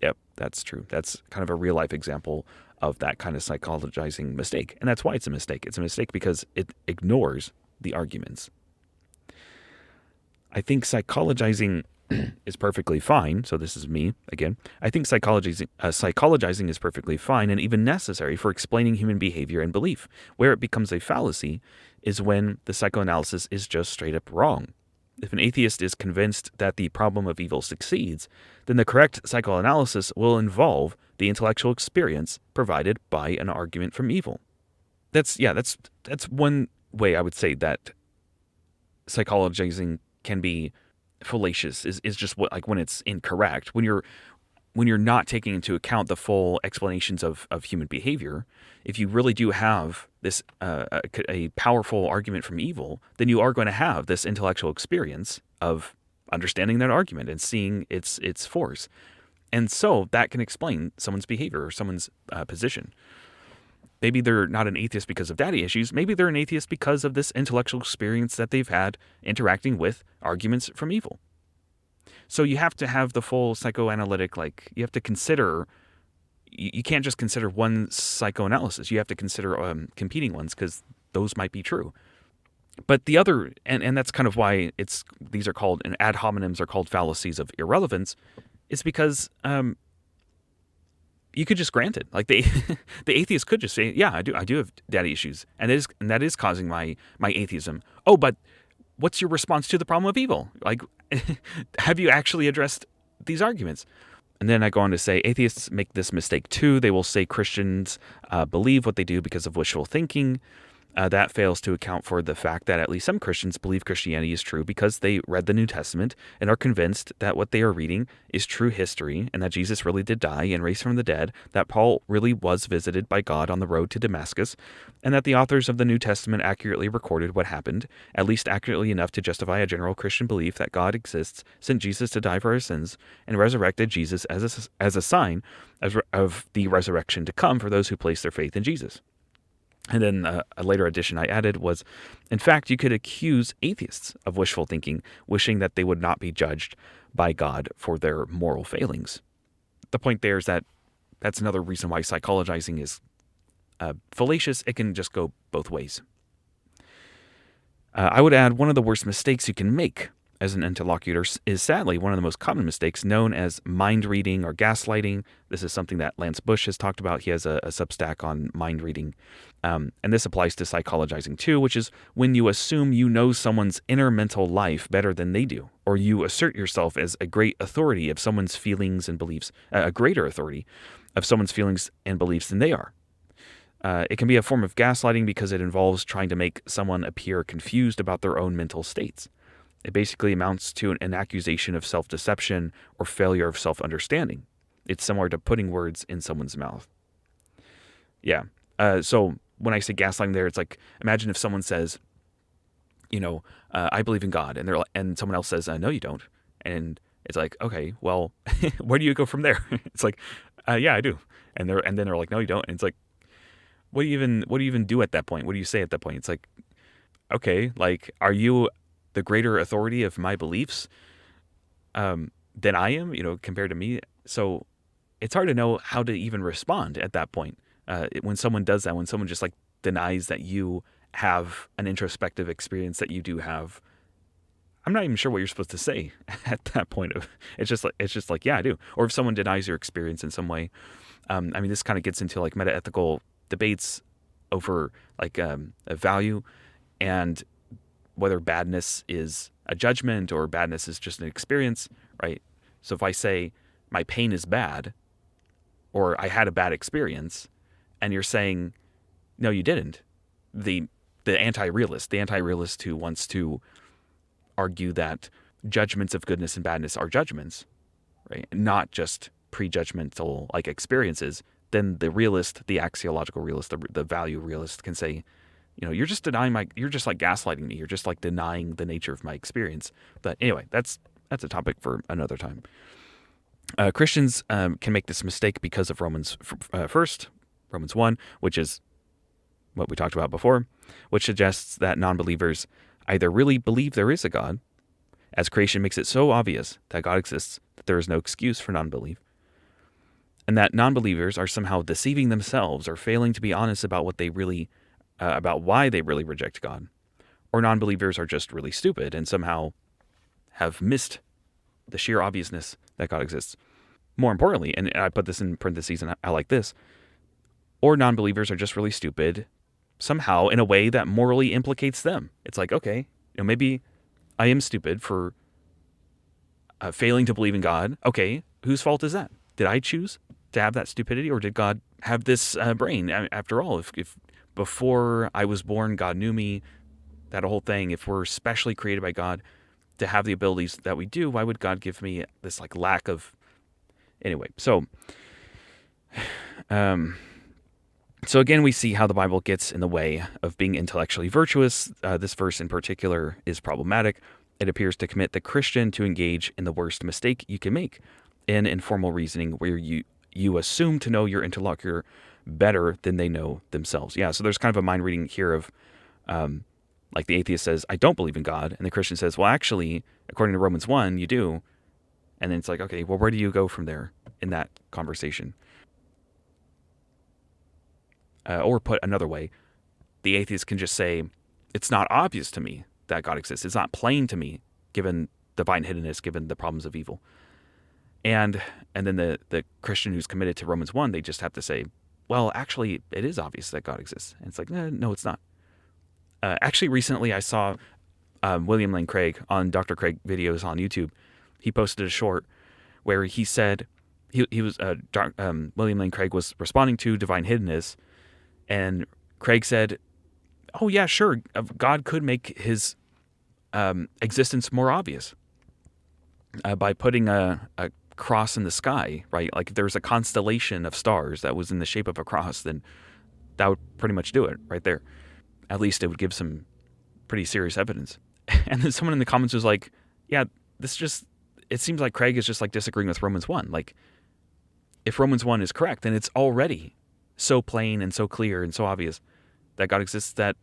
Yep, that's true. That's kind of a real-life example of that kind of psychologizing mistake. And that's why it's a mistake. It's a mistake because it ignores the arguments. I think psychologizing is perfectly fine. So this is me again. I think psychologizing is perfectly fine and even necessary for explaining human behavior and belief. Where it becomes a fallacy is when the psychoanalysis is just straight up wrong. If an atheist is convinced that the problem of evil succeeds, then the correct psychoanalysis will involve the intellectual experience provided by an argument from evil. That's one way I would say that psychologizing can be fallacious is just what, like when it's incorrect, when you're not taking into account the full explanations of human behavior. If you really do have this a powerful argument from evil, then you are going to have this intellectual experience of understanding that argument and seeing its force. And so that can explain someone's behavior or someone's position. Maybe they're not an atheist because of daddy issues. Maybe they're an atheist because of this intellectual experience that they've had interacting with arguments from evil. So you have to have the full psychoanalytic, like you have to consider, you can't just consider one psychoanalysis. You have to consider competing ones because those might be true. But the other, and that's kind of why these are called, and ad hominems are called fallacies of irrelevance, is because you could just grant it. Like the atheist could just say, yeah, I do have daddy issues, and that is causing my atheism. Oh, but what's your response to the problem of evil? Like, have you actually addressed these arguments? And then I go on to say atheists make this mistake too. They will say Christians believe what they do because of wishful thinking. That fails to account for the fact that at least some Christians believe Christianity is true because they read the New Testament and are convinced that what they are reading is true history and that Jesus really did die and raise from the dead, that Paul really was visited by God on the road to Damascus, and that the authors of the New Testament accurately recorded what happened, at least accurately enough to justify a general Christian belief that God exists, sent Jesus to die for our sins, and resurrected Jesus as a sign of the resurrection to come for those who place their faith in Jesus. And then a later addition I added was, in fact, you could accuse atheists of wishful thinking, wishing that they would not be judged by God for their moral failings. The point there is that that's another reason why psychologizing is fallacious. It can just go both ways. I would add one of the worst mistakes you can make as an interlocutor is sadly one of the most common mistakes, known as mind reading or gaslighting. This is something that Lance Bush has talked about. He has a Substack on mind reading. And this applies to psychologizing too, which is when you assume you know someone's inner mental life better than they do, or you assert yourself as a great authority of someone's feelings and beliefs, a greater authority of someone's feelings and beliefs than they are. It can be a form of gaslighting because it involves trying to make someone appear confused about their own mental states. It basically amounts to an accusation of self-deception or failure of self-understanding. It's similar to putting words in someone's mouth. Yeah. So when I say gaslighting there, it's like, imagine if someone says, I believe in God, and someone else says, no, you don't. And it's like, okay, well, where do you go from there? It's like, yeah, I do. And then they're like, no, you don't. And it's like, what do you even do at that point? What do you say at that point? It's like, okay, like, are you the greater authority of my beliefs than I am, compared to me? So it's hard to know how to even respond at that point. When someone does that, when someone just like denies that you have an introspective experience that you do have, I'm not even sure what you're supposed to say at that point. It's just like, yeah, I do. Or if someone denies your experience in some way, this kind of gets into like meta-ethical debates over like a value and whether badness is a judgment or badness is just an experience, right? So if I say my pain is bad or I had a bad experience and you're saying, no, you didn't, the anti-realist who wants to argue that judgments of goodness and badness are judgments, right? Not just prejudgmental like experiences, then the realist, the axiological realist, the value realist can say, you're just you're just like gaslighting me. You're just like denying the nature of my experience. But anyway, that's a topic for another time. Christians can make this mistake because of Romans 1, which is what we talked about before, which suggests that non-believers either really believe there is a God, as creation makes it so obvious that God exists that there is no excuse for non-belief, and that non-believers are somehow deceiving themselves or failing to be honest about about why they really reject God, or non-believers are just really stupid and somehow have missed the sheer obviousness that God exists. More importantly, and I put this in parentheses and I like this, or non-believers are just really stupid somehow in a way that morally implicates them. It's like, okay, maybe I am stupid for failing to believe in God. Okay, whose fault is that? Did I choose to have that stupidity, or did God have this brain? After all, if before I was born, God knew me, that whole thing, if we're specially created by God to have the abilities that we do, why would God give me this like lack of... Anyway, so again, we see how the Bible gets in the way of being intellectually virtuous. This verse in particular is problematic. It appears to commit the Christian to engage in the worst mistake you can make in informal reasoning, where you assume to know your interlocutor better than they know themselves. Yeah, so there's kind of a mind reading here of, like the atheist says, I don't believe in God, and the Christian says, well, actually, according to Romans 1, you do. And then it's like, okay, well, where do you go from there in that conversation? Or put another way, the atheist can just say, it's not obvious to me that God exists. It's not plain to me, given divine hiddenness, given the problems of evil. And then the Christian who's committed to Romans 1, they just have to say, well, actually, it is obvious that God exists. And it's like, no, it's not. Actually, recently I saw William Lane Craig on Dr. Craig videos on YouTube. He posted a short where he said, William Lane Craig was responding to divine hiddenness, and Craig said, oh yeah, sure, God could make his existence more obvious by putting a cross in the sky, right? Like if there was a constellation of stars that was in the shape of a cross, then that would pretty much do it right there. At least it would give some pretty serious evidence. And then someone in the comments was like, yeah, it seems like Craig is just like disagreeing with Romans 1. Like, if Romans 1 is correct, then it's already so plain and so clear and so obvious that God exists that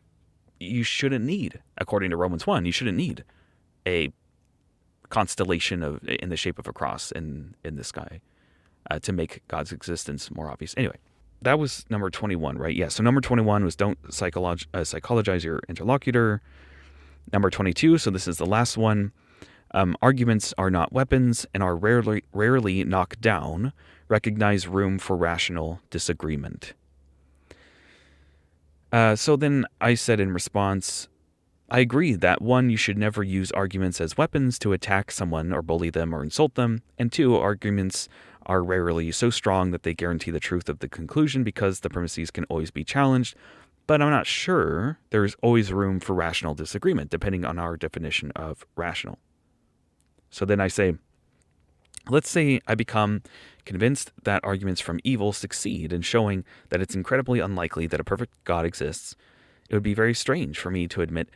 you shouldn't need, according to Romans 1, you shouldn't need a constellation in the shape of a cross in the sky to make God's existence more obvious. Anyway, that was number 21, right? Yeah, so number 21 was don't psychologize your interlocutor. Number 22, so this is the last one. Arguments are not weapons and are rarely knocked down. Recognize room for rational disagreement. So then I said in response, I agree that 1, you should never use arguments as weapons to attack someone or bully them or insult them, and 2, arguments are rarely so strong that they guarantee the truth of the conclusion because the premises can always be challenged, but I'm not sure there's always room for rational disagreement, depending on our definition of rational. So then I say, let's say I become convinced that arguments from evil succeed in showing that it's incredibly unlikely that a perfect God exists. It would be very strange for me to admit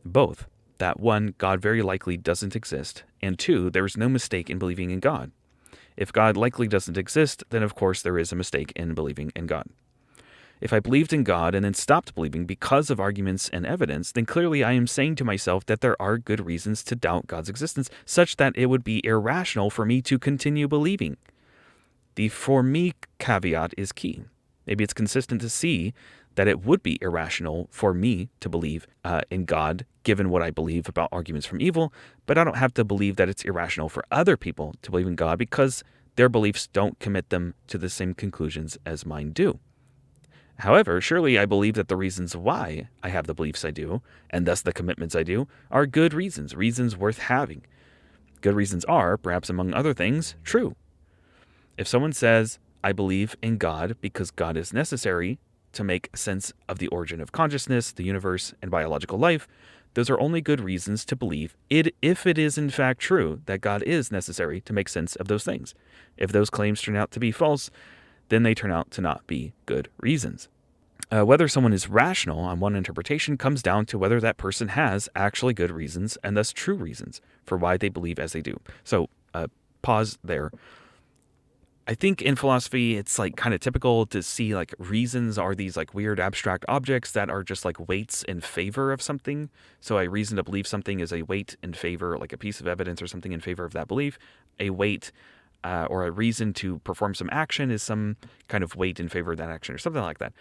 both, that 1, God very likely doesn't exist, and 2, there is no mistake in believing in God. If God likely doesn't exist, then of course there is a mistake in believing in God. If I believed in God and then stopped believing because of arguments and evidence, then clearly I am saying to myself that there are good reasons to doubt God's existence, such that it would be irrational for me to continue believing. The "for me" caveat is key. Maybe it's consistent to see that it would be irrational for me to believe in God, given what I believe about arguments from evil, but I don't have to believe that it's irrational for other people to believe in God because their beliefs don't commit them to the same conclusions as mine do. However, surely I believe that the reasons why I have the beliefs I do, and thus the commitments I do, are good reasons, reasons worth having. Good reasons are, perhaps among other things, true. If someone says, I believe in God because God is necessary to make sense of the origin of consciousness, the universe, and biological life, those are only good reasons to believe it if it is in fact true that God is necessary to make sense of those things. If those claims turn out to be false, then they turn out to not be good reasons. Whether someone is rational on one interpretation comes down to whether that person has actually good reasons and thus true reasons for why they believe as they do. So pause there. I think in philosophy, it's like kind of typical to see like reasons are these like weird abstract objects that are just like weights in favor of something. So a reason to believe something is a weight in favor, like a piece of evidence or something in favor of that belief. A weight or a reason to perform some action is some kind of weight in favor of that action or something like that.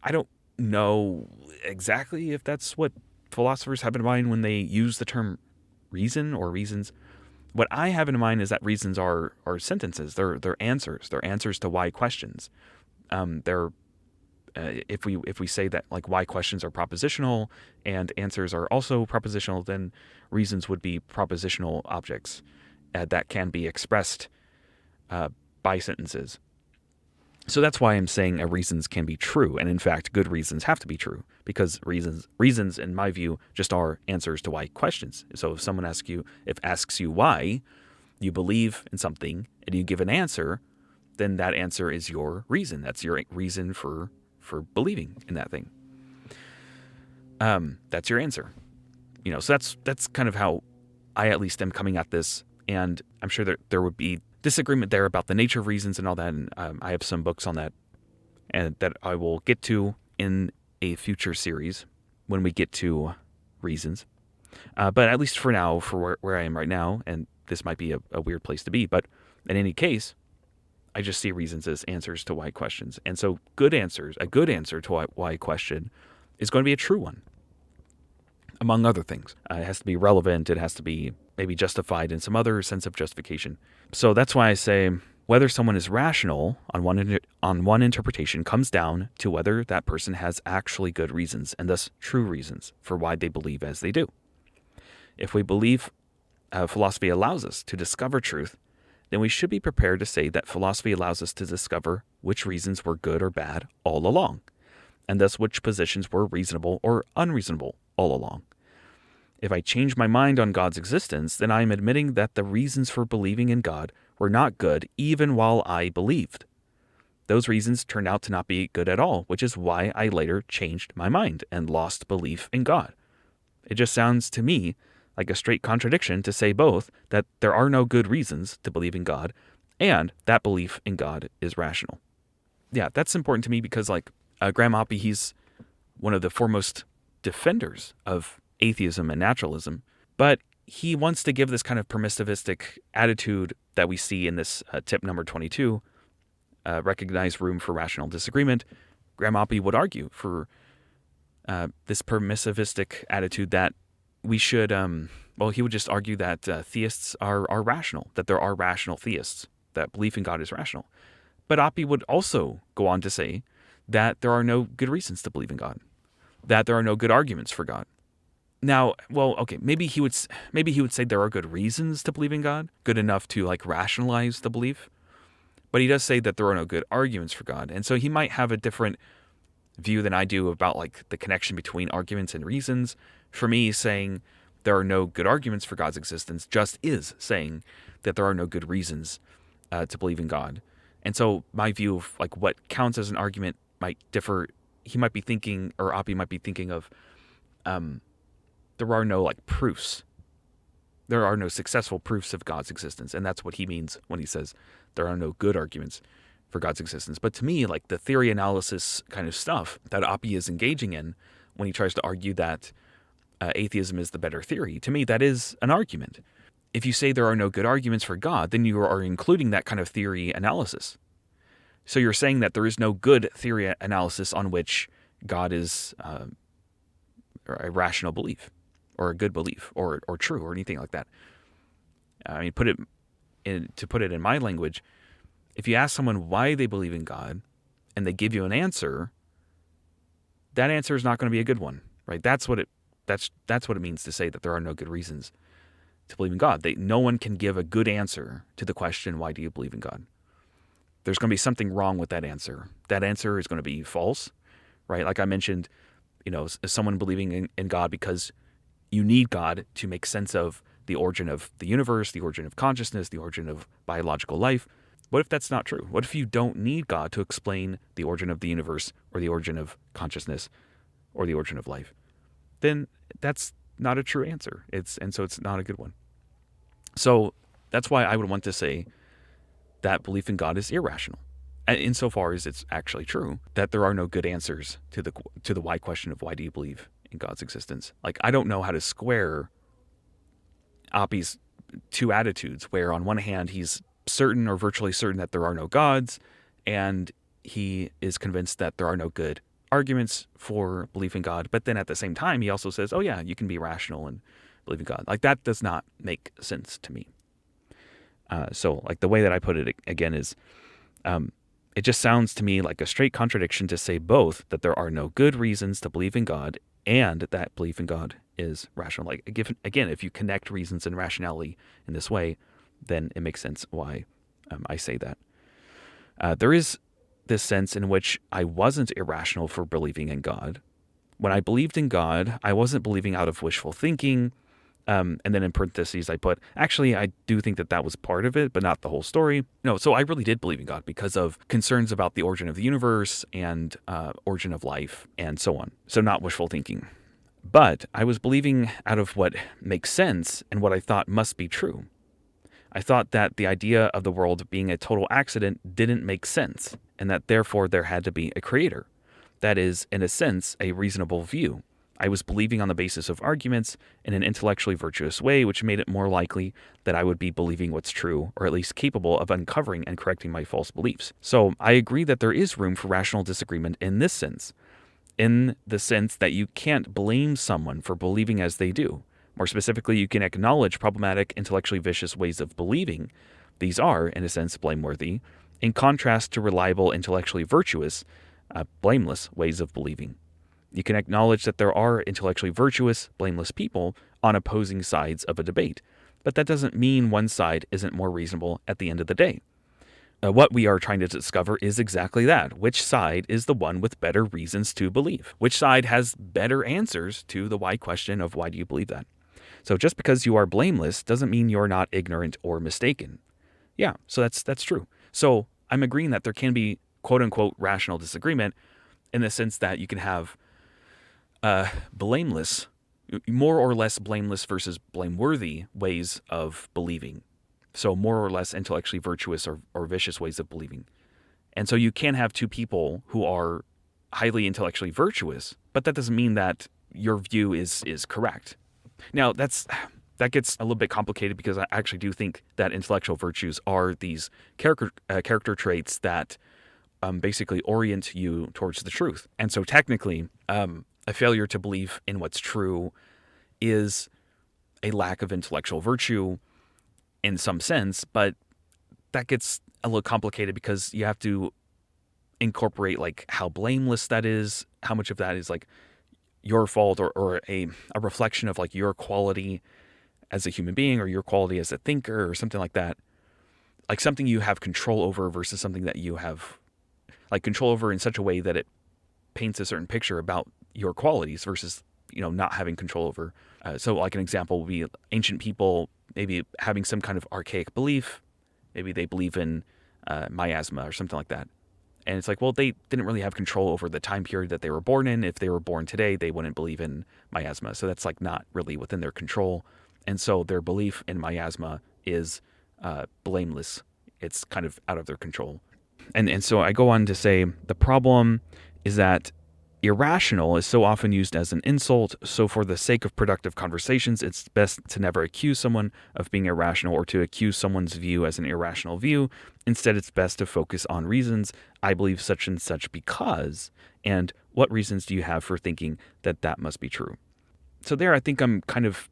I don't know exactly if that's what philosophers have in mind when they use the term reason or reasons. What I have in mind is that reasons are sentences. They're answers. They're answers to why questions. If we say that like why questions are propositional and answers are also propositional, then reasons would be propositional objects that can be expressed by sentences. So that's why I'm saying reasons can be true, and in fact, good reasons have to be true, because reasons, in my view, just are answers to why questions. So if someone asks you why you believe in something, and you give an answer, then that answer is your reason. That's your reason for believing in that thing. That's your answer. So that's kind of how I at least am coming at this, and I'm sure that there would be disagreement there about the nature of reasons and all that, and I have some books on that, and that I will get to in a future series when we get to reasons. But at least for now, for where I am right now, and this might be a weird place to be, but in any case, I just see reasons as answers to why questions. And so a good answer to why question is going to be a true one, among other things. It has to be relevant. It has to be maybe justified in some other sense of justification. So that's why I say whether someone is rational on one interpretation comes down to whether that person has actually good reasons, and thus true reasons, for why they believe as they do. If we believe philosophy allows us to discover truth, then we should be prepared to say that philosophy allows us to discover which reasons were good or bad all along, and thus which positions were reasonable or unreasonable all along. If I change my mind on God's existence, then I am admitting that the reasons for believing in God were not good even while I believed. Those reasons turned out to not be good at all, which is why I later changed my mind and lost belief in God. It just sounds to me like a straight contradiction to say both that there are no good reasons to believe in God and that belief in God is rational. Yeah, that's important to me because Graham Oppy, he's one of the foremost defenders of atheism and naturalism, but he wants to give this kind of permissivistic attitude that we see in this tip number 22, recognize room for rational disagreement. Graham Oppy would argue for this permissivistic attitude that we should, he would just argue that theists are rational, that there are rational theists, that belief in God is rational. But Oppy would also go on to say that there are no good reasons to believe in God, that there are no good arguments for God. Now, maybe he would say there are good reasons to believe in God, good enough to rationalize the belief. But he does say that there are no good arguments for God. And so he might have a different view than I do about the connection between arguments and reasons. For me, saying there are no good arguments for God's existence just is saying that there are no good reasons to believe in God. And so my view of what counts as an argument might differ. He might be thinking, or Oppy might be thinking of, there are no proofs. There are no successful proofs of God's existence. And that's what he means when he says there are no good arguments for God's existence. But to me, the theory analysis kind of stuff that Oppy is engaging in when he tries to argue that atheism is the better theory, to me, that is an argument. If you say there are no good arguments for God, then you are including that kind of theory analysis. So you're saying that there is no good theory analysis on which God is a rational belief, or a good belief, or true, or anything like that. I mean, to put it in my language, if you ask someone why they believe in God, and they give you an answer, that answer is not going to be a good one, right? That's what it means to say that there are no good reasons to believe in God. No one can give a good answer to the question, why do you believe in God? There's going to be something wrong with that answer. That answer is going to be false, right? Like I mentioned, someone believing in God because you need God to make sense of the origin of the universe, the origin of consciousness, the origin of biological life. What if that's not true? What if you don't need God to explain the origin of the universe, or the origin of consciousness, or the origin of life? Then that's not a true answer. And so it's not a good one. So that's why I would want to say that belief in God is irrational, insofar as it's actually true that there are no good answers to the why question of why do you believe in God's existence. I don't know how to square Oppy's two attitudes, where on one hand he's certain or virtually certain that there are no gods, and he is convinced that there are no good arguments for belief in God, but then at the same time he also says, oh yeah, you can be rational and believe in God. That does not make sense to me. So the way that I put it again is, it just sounds to me like a straight contradiction to say both that there are no good reasons to believe in God and that belief in God is rational. Again, if you connect reasons and rationality in this way, then it makes sense why I say that. There is this sense in which I wasn't irrational for believing in God. When I believed in God, I wasn't believing out of wishful thinking. And then in parentheses, I put, actually, I do think that was part of it, but not the whole story. No, so I really did believe in God because of concerns about the origin of the universe and origin of life and so on. So not wishful thinking. But I was believing out of what makes sense and what I thought must be true. I thought that the idea of the world being a total accident didn't make sense, and that therefore there had to be a creator. That is, in a sense, a reasonable view. I was believing on the basis of arguments in an intellectually virtuous way, which made it more likely that I would be believing what's true, or at least capable of uncovering and correcting my false beliefs. So I agree that there is room for rational disagreement in this sense. in the sense that you can't blame someone for believing as they do. More specifically, you can acknowledge problematic, intellectually vicious ways of believing. These are, in a sense, blameworthy, in contrast to reliable, intellectually virtuous, blameless ways of believing. You can acknowledge that there are intellectually virtuous, blameless people on opposing sides of a debate, but that doesn't mean one side isn't more reasonable at the end of the day. What we are trying to discover is exactly that. Which side is the one with better reasons to believe? Which side has better answers to the why question of why do you believe that? So just because you are blameless doesn't mean you're not ignorant or mistaken. Yeah, so that's true. So I'm agreeing that there can be quote unquote rational disagreement in the sense that you can have blameless, more or less blameless versus blameworthy ways of believing. So more or less intellectually virtuous or vicious ways of believing. And so you can have two people who are highly intellectually virtuous, but that doesn't mean that your view is correct. Now that gets a little bit complicated because I actually do think that intellectual virtues are these character traits that basically orient you towards the truth. And so technically, a failure to believe in what's true is a lack of intellectual virtue in some sense, but that gets a little complicated because you have to incorporate like how blameless that is, how much of that is like your fault or a reflection of like your quality as a human being or your quality as a thinker or something like that. Like something you have control over versus something that you have like control over in such a way that it paints a certain picture about your qualities versus, not having control over. So like an example would be ancient people maybe having some kind of archaic belief. Maybe they believe in miasma or something like that. And it's like, well, they didn't really have control over the time period that they were born in. If they were born today, they wouldn't believe in miasma. So that's like not really within their control. And so their belief in miasma is blameless. It's kind of out of their control. And so I go on to say the problem is that irrational is so often used as an insult. So for the sake of productive conversations, it's best to never accuse someone of being irrational or to accuse someone's view as an irrational view. Instead, it's best to focus on reasons. I believe such and such because, and what reasons do you have for thinking that that must be true? So there, I think I'm kind of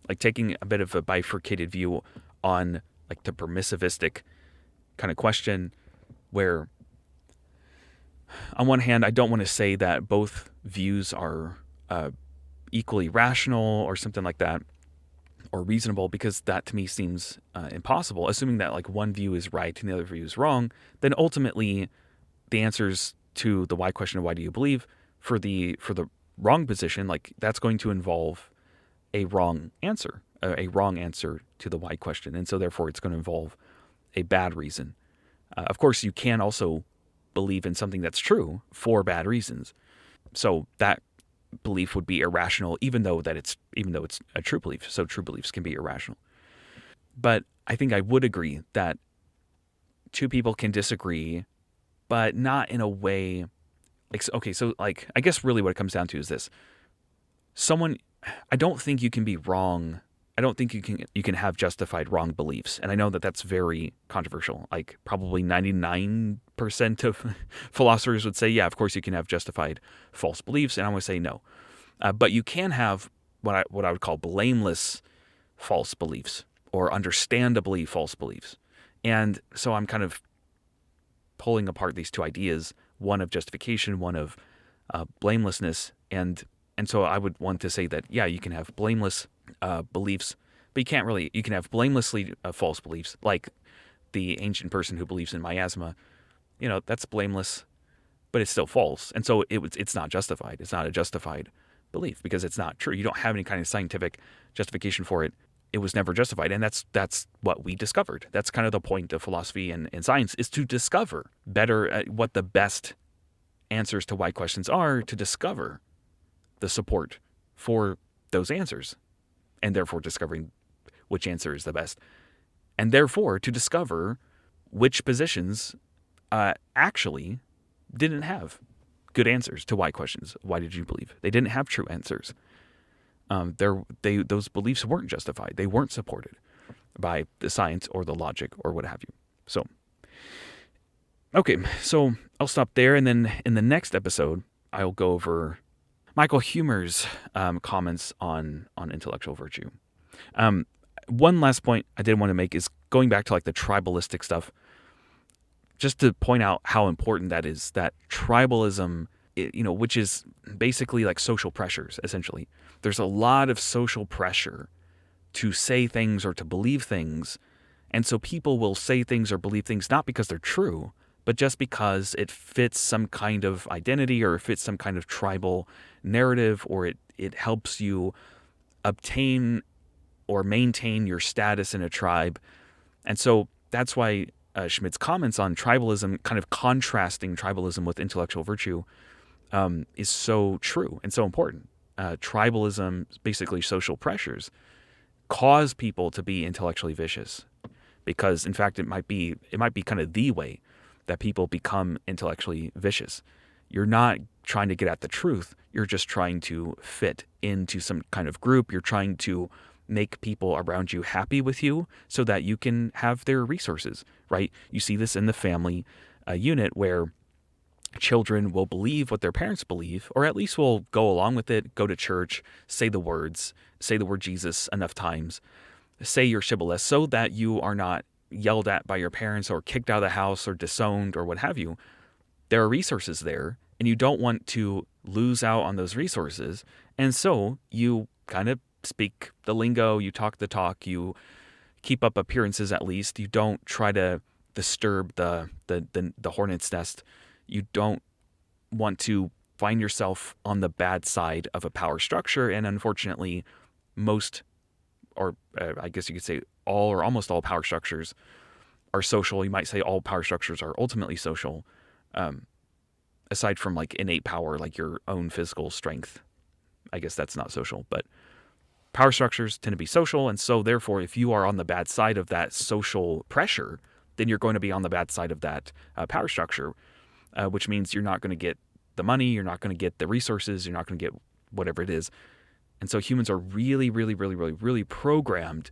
like taking a bit of a bifurcated view on like the permissivistic kind of question where on one hand, I don't want to say that both views are equally rational or something like that or reasonable because that to me seems impossible. Assuming that like one view is right and the other view is wrong, then ultimately the answers to the why question of why do you believe for the wrong position, like that's going to involve a wrong answer to the why question. And so therefore it's going to involve a bad reason. Of course, you can also believe in something that's true for bad reasons. So that belief would be irrational, even though it's a true belief. So true beliefs can be irrational. But I think I would agree that two people can disagree, but not in a way like, okay, so like, I guess really what it comes down to is this. I don't think you can be wrong. I don't think you can have justified wrong beliefs. And I know that that's very controversial. Like probably 99% of philosophers would say, yeah, of course you can have justified false beliefs. And I would say no. But you can have what I would call blameless false beliefs or understandably false beliefs. And so I'm kind of pulling apart these two ideas, one of justification, one of blamelessness. And so I would want to say that, yeah, you can have blameless beliefs, but you can have blamelessly false beliefs, like the ancient person who believes in miasma. That's blameless, but it's still false. And so it's not justified. It's not a justified belief because it's not true. You don't have any kind of scientific justification for it. It was never justified. And that's what we discovered. That's kind of the point of philosophy and science, is to discover better what the best answers to why questions are, to discover the support for those answers, and therefore discovering which answer is the best, and therefore to discover which positions actually didn't have good answers to why questions. Why did you believe? They didn't have true answers. Those beliefs weren't justified. They weren't supported by the science or the logic or what have you. So, okay, so I'll stop there, and then in the next episode, I'll go over Michael Huemer's comments on intellectual virtue. One last point I did want to make is going back to like the tribalistic stuff, just to point out how important that is, that tribalism, which is basically like social pressures, essentially. There's a lot of social pressure to say things or to believe things. And so people will say things or believe things not because they're true, but just because it fits some kind of identity or it fits some kind of tribal narrative, or it helps you obtain or maintain your status in a tribe. And so that's why Schmid's comments on tribalism, kind of contrasting tribalism with intellectual virtue, is so true and so important. Tribalism, basically social pressures, cause people to be intellectually vicious, because in fact it might be kind of the way that people become intellectually vicious. You're not trying to get at the truth. You're just trying to fit into some kind of group. You're trying to make people around you happy with you so that you can have their resources, right? You see this in the family unit, where children will believe what their parents believe, or at least will go along with it, go to church, say the word Jesus enough times, say your shibboleth, so that you are not yelled at by your parents or kicked out of the house or disowned or what have you. There are resources there, and you don't want to lose out on those resources. And so you kind of speak the lingo, you talk the talk, you keep up appearances at least. You don't try to disturb the hornet's nest. You don't want to find yourself on the bad side of a power structure. And unfortunately, most, or I guess you could say all or almost all power structures are social. You might say all power structures are ultimately social, aside from like innate power, like your own physical strength. I guess that's not social, but power structures tend to be social. And so therefore, if you are on the bad side of that social pressure, then you're going to be on the bad side of that power structure, which means you're not going to get the money, you're not going to get the resources, you're not going to get whatever it is. And so humans are really, really, really, really, really programmed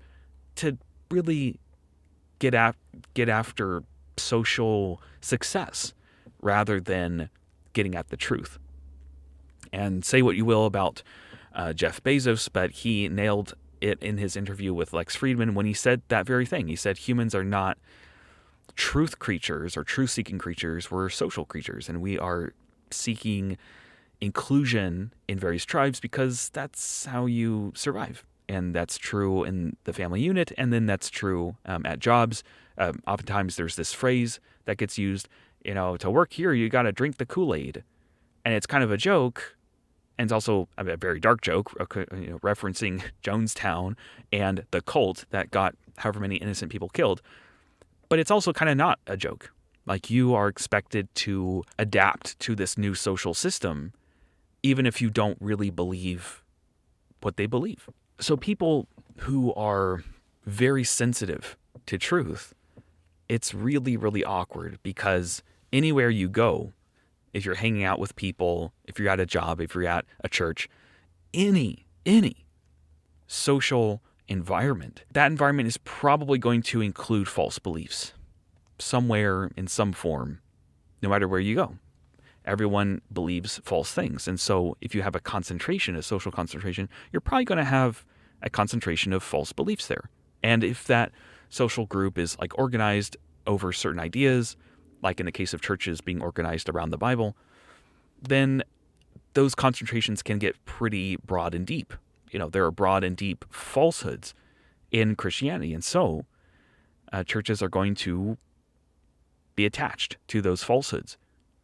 to really get after social success rather than getting at the truth. And say what you will about Jeff Bezos, but he nailed it in his interview with Lex Friedman when he said that very thing. He said humans are not truth creatures or truth-seeking creatures. We're social creatures, and we are seeking inclusion in various tribes because that's how you survive. And that's true in the family unit, and then that's true at jobs. Oftentimes there's this phrase that gets used, to work here, you got to drink the Kool-Aid. And it's kind of a joke, and it's also a very dark joke, referencing Jonestown and the cult that got however many innocent people killed. But it's also kind of not a joke. Like, you are expected to adapt to this new social system, even if you don't really believe what they believe. So people who are very sensitive to truth, it's really, really awkward, because anywhere you go, if you're hanging out with people, if you're at a job, if you're at a church, any social environment, that environment is probably going to include false beliefs somewhere in some form, no matter where you go. Everyone believes false things. And so if you have a social concentration, you're probably going to have a concentration of false beliefs there. And if that social group is like organized over certain ideas, like in the case of churches being organized around the Bible, then those concentrations can get pretty broad and deep. There are broad and deep falsehoods in Christianity. And so churches are going to be attached to those falsehoods.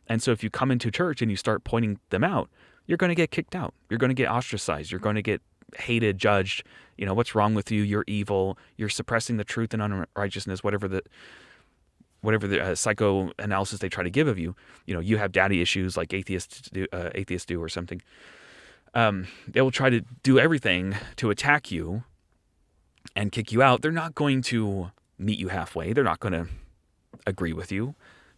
And so if you come into church and you start pointing them out, you're going to get kicked out. You're going to get ostracized. You're going to get hated, judged. What's wrong with you? You're evil. You're suppressing the truth and unrighteousness, whatever the psychoanalysis they try to give of you. You have daddy issues like atheists do or something. They will try to do everything to attack you and kick you out. They're not going to meet you halfway. They're not going to agree with you.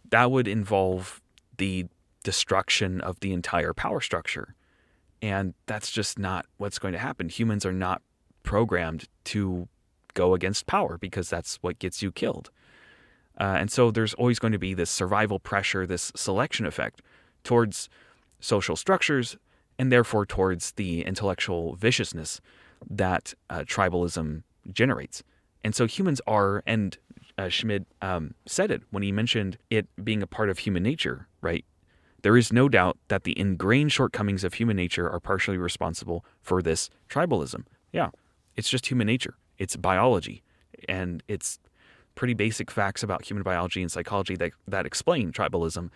That would involve the destruction of the entire power structure. And that's just not what's going to happen. Humans are not programmed to go against power, because that's what gets you killed. And so there's always going to be this survival pressure, this selection effect towards social structures, and therefore towards the intellectual viciousness that tribalism generates. And so humans are, and Schmid said it when he mentioned it being a part of human nature, right? There is no doubt that the ingrained shortcomings of human nature are partially responsible for this tribalism. Yeah, it's just human nature. It's biology. And it's pretty basic facts about human biology and psychology that explain tribalism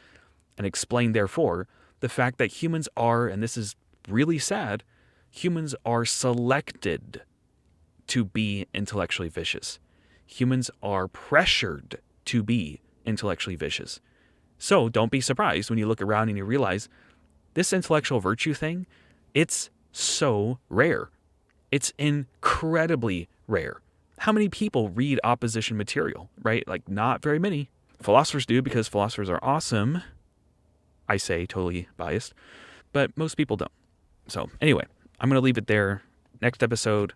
and explain, therefore, the fact that humans are, and this is really sad, humans are selected to be intellectually vicious. Humans are pressured to be intellectually vicious. So don't be surprised when you look around and you realize this intellectual virtue thing, it's so rare. It's incredibly rare. How many people read opposition material, right? Like, not very many. Philosophers do because philosophers are awesome. I say, totally biased. But most people don't. So anyway, I'm going to leave it there. Next episode,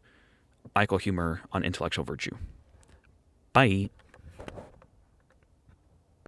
Michael Humer on intellectual virtue. Bye.